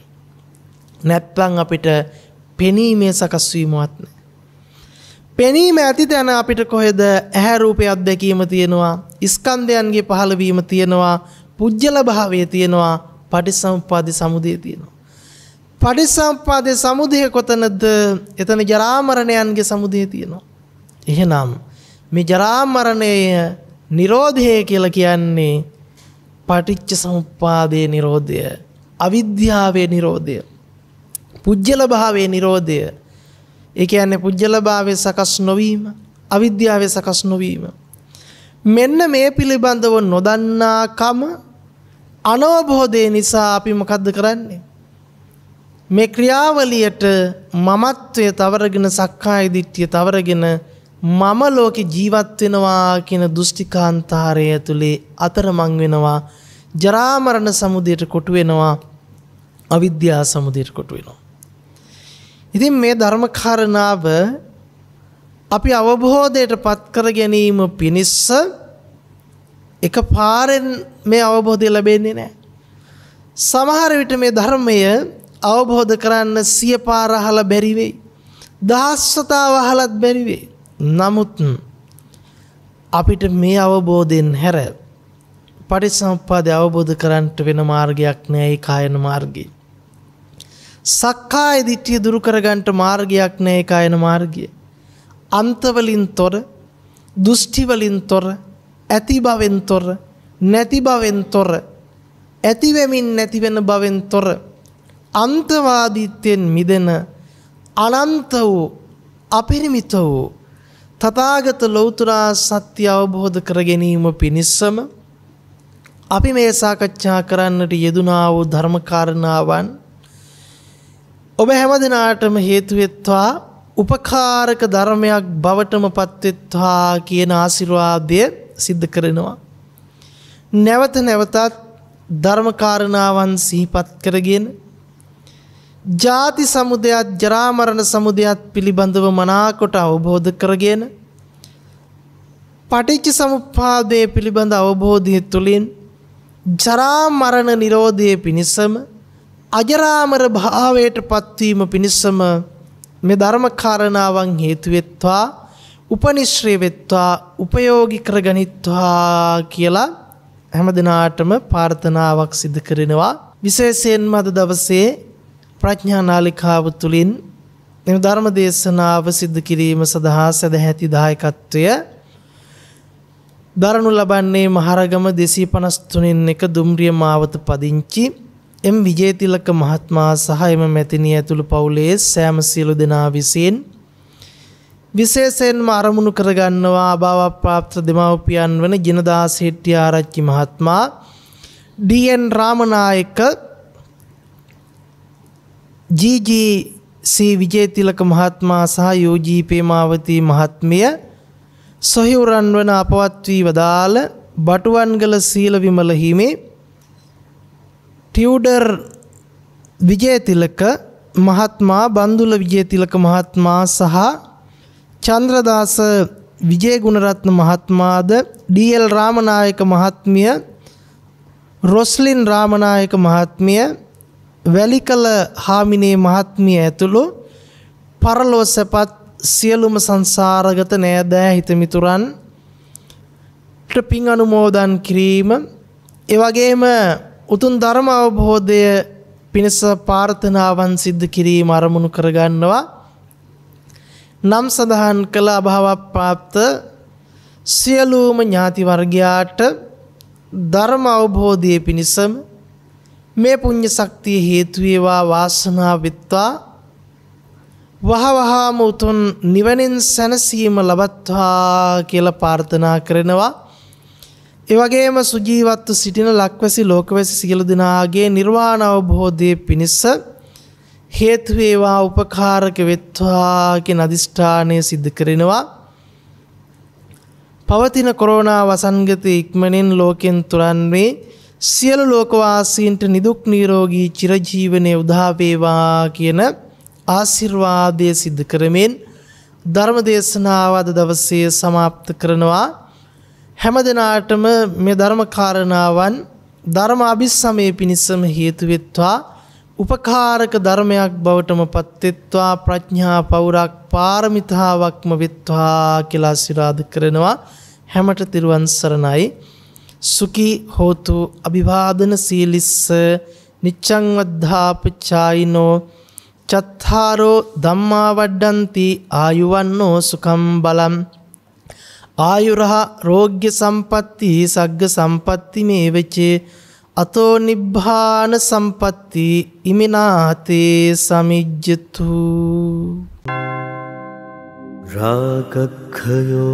S1: නැත්නම් අපිට පෙනීමේ සකස් වීමවත් නැහැ. පෙනීම ඇති තැන අපිට කොහෙද ඇහැ රූපේ අත්දැකීම තියෙනවා, ස්කන්ධයන්ගේ පහළවීම තියෙනවා, පුජ්‍යල භාවය තියෙනවා, පටිච්චසමුප්පාදේ සමුදය තියෙනවා. පටිච්චසමුප්පාදේ සමුදය කොතනද? එතන ජරා මරණයන්ගේ සමුදය තියෙනවා. එහෙනම් මේ ජරා මරණය නිරෝධය කියලා කියන්නේ පටිච්චසමුප්පාදේ නිරෝධය, අවිද්‍යාවේ නිරෝධය, පුජ්‍යල භාවයේ නිරෝධය. ඒ කියන්නේ පුජ්‍යල භාවයේ සකස් නොවීම, අවිද්‍යාවේ සකස් නොවීම. මෙන්න මේ පිළිබඳව නොදන්නාකම, අනවබෝධය නිසා අපි මොකද්ද කරන්නේ? මේ ක්‍රියාවලියට මමත්වය තවරගෙන, සක්කාය දිට්ඨිය තවරගෙන මම ලෝකේ ජීවත් වෙනවා කියන දෘෂ්ටිකාන්තාරය ඇතුලේ අතරමං වෙනවා, ජරා මරණ සමුදයට කොටු වෙනවා, අවිද්‍යා සමුදයට කොටු වෙනවා. ඉතින් මේ ධර්ම කාරණාව අපි අවබෝධයට පත් කර ගැනීම පිණිස එකපාරෙන් මේ අවබෝධය ලැබෙන්නේ නැහැ. සමහර විට මේ ධර්මය අවබෝධ කරන්න 100 පාර අහලා බැරි වෙයි. 10 වතාව අහලත් බැරි වෙයි. නමුත් අපිට මේ අවබෝධයෙන් හැර පටිච්චසමුප්පාදය අවබෝධ කරන්නට වෙන මාර්ගයක් නෑ. ඒ කායන මාර්ගය. සක්කාය දිට්ඨිය දුරු කරගන්නට මාර්ගයක් නෑ. ඒ කායන මාර්ගය. අන්තවලින් තොර, දෘෂ්ටි වලින් තොර, ඇති බවෙන් තොර, නැති බවෙන් තොර, ඇති වෙමින් නැති වෙන බවෙන් තොර, අන්තවාදීත්වයෙන් මිදෙන අනන්ත වූ, අපරිමිත වූ තථාගත ලෞතර සත්‍ය අවබෝධ කර ගැනීම පිණිසම අපි මේ සාකච්ඡා කරන්නට යෙදුනා වූ ධර්ම කාරණාවන් ඔබ හැමදිනාටම හේතු වෙත්වා, උපකාරක ධර්මයක් බවටම පත් වෙත්වා කියන ආශිර්වාදය සිද්ධ කරනවා. නැවත නැවතත් ධර්ම කාරණාවන් සිහිපත් කරගෙන ජාති සමුදයත්, ජරා මරණ සමුදයත් පිළිබඳව මනාකොට අවබෝධ කරගෙන පටිච්ච සමුප්පාදයේ පිළිබඳ අවබෝධය තුළින් ජරා මරණ නිරෝධයේ පිණිසම, අජරාමර භාවයට පත්වීම පිණිසම මේ ධර්ම කාරණාවන් හේතු වෙත්වා, උපනිශ්‍රේ වෙත්වා, උපයෝගී කරගනිත්වා කියලා හැම දිනාටම ප්‍රාර්ථනාවක් සිදු කරනවා. විශේෂයෙන්ම අද දවසේ ප්‍රඥා නාලිකාව තුළින් මේ ධර්ම දේශනාව සිදු කිරීම සඳහා සදැහැති දායකත්වය දරනු ලබන්නේ මහරගම 253 1 දුම්රිය මාවත පදිංචි එම් විජේතිලක මහත්මයා සහ එම මැතිණිය ඇතුළු පවුලේ සෑම සියලු දෙනා විසින් විශේෂයෙන්ම අරමුණු කරගන්නවා අභාව ප්‍රාප්ත දෙමව්පියන් වන ජිනදාස හෙට්ටිආරච්චි මහත්මයා, ඩී.එන්. රාමනායක, ජී.ජී.සී. විජේතිලක මහත්මයා සහ යූ.ජී. පේමාවතී මහත්මිය, සොහිවුරන් වන අපවත් වී වදාළ බටුවන්ගල සීල විමල හිමි, ටියුඩර් විජේතිලක මහත්මයා, බන්දුල විජේතිලක මහත්මයා සහ චන්ද්‍රදාස විජේගුණරත්න මහත්මයාද, ඩී.එල්. රාමනායක මහත්මිය, රොස්ලින් රාමනායක මහත්මිය, වැලිකල හාමිනේ මහත්මිය ඇතුළු පරලොව සැපත් සියලුම සංසාරගත නෑදෑ හිතමිතුරන් පින් අනුමෝදන් කිරීම, එවැගේම උතුම් ධර්ම අවබෝධය පිණිස ප්‍රාර්ථනාවන් සිද්ධ කිරීම අරමුණු කරගන්නවා. නම් සඳහන් කළ අභාව ප්‍රාප්ත සියලුම ඥාති වර්ගයාට ධර්ම අවබෝධය පිණිසම මේ පුණ්‍ය ශක්තිය හේතු වේවා, වාසනාව වෙත්වා, වහවහාම උතුම් නිවනින් සැනසීම ලබත්වා කියලා ප්‍රාර්ථනා කරනවා. ඒ වගේම සුජීවත්ව සිටින ලක්වැසි ලෝකවැසි සියලු දෙනාගේ නිර්වාණ අවබෝධයේ පිණිස හේතු වේවා, උපකාරක වෙත්වා කියන අදිෂ්ඨානය සිද්ධ කරනවා. පවතින කොරෝනා වසංගතය ඉක්මනින් ලෝකෙන් තුරන් වේ සියලු ලෝකවාසීන්ට නිදුක් නිරෝගී චිරජීවනයේ උදා වේවා කියන ආශිර්වාදය සිදු කරමින් ධර්ම දේශනාව අද දවසේ සමාප්ත කරනවා. හැම දිනාටම මේ ධර්ම කාරණාවන් ධර්ම අභිසමයේ පිණිසම හේතු වෙත්වා උපකාරක ධර්මයක් බවටම පත් වෙත්වා ප්‍රඥා පෞරක් පාරමිතාවක්ම වෙත්වා කියලා ආශිර්වාද කරනවා. හැමට තිරුවන් සරණයි. සුඛී හෝතු අභිවාදන සීලිස්ස නිච්ඡං වද්ධාපචායිනෝ චත්තාරෝ ධම්මා වඩ්ඩಂತಿ ආයුවන්නෝ සුඛම් බලම් ආයුරහ රෝග්‍ය සම්පatti සග්ග සම්පatti මේවචේ අතෝ නිබ්බාන සම්පatti ඉමිනාතේ සමිජ්ජතු.
S2: රාගක්ඛයෝ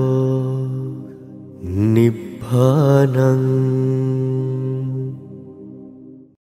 S2: නිබ්බානං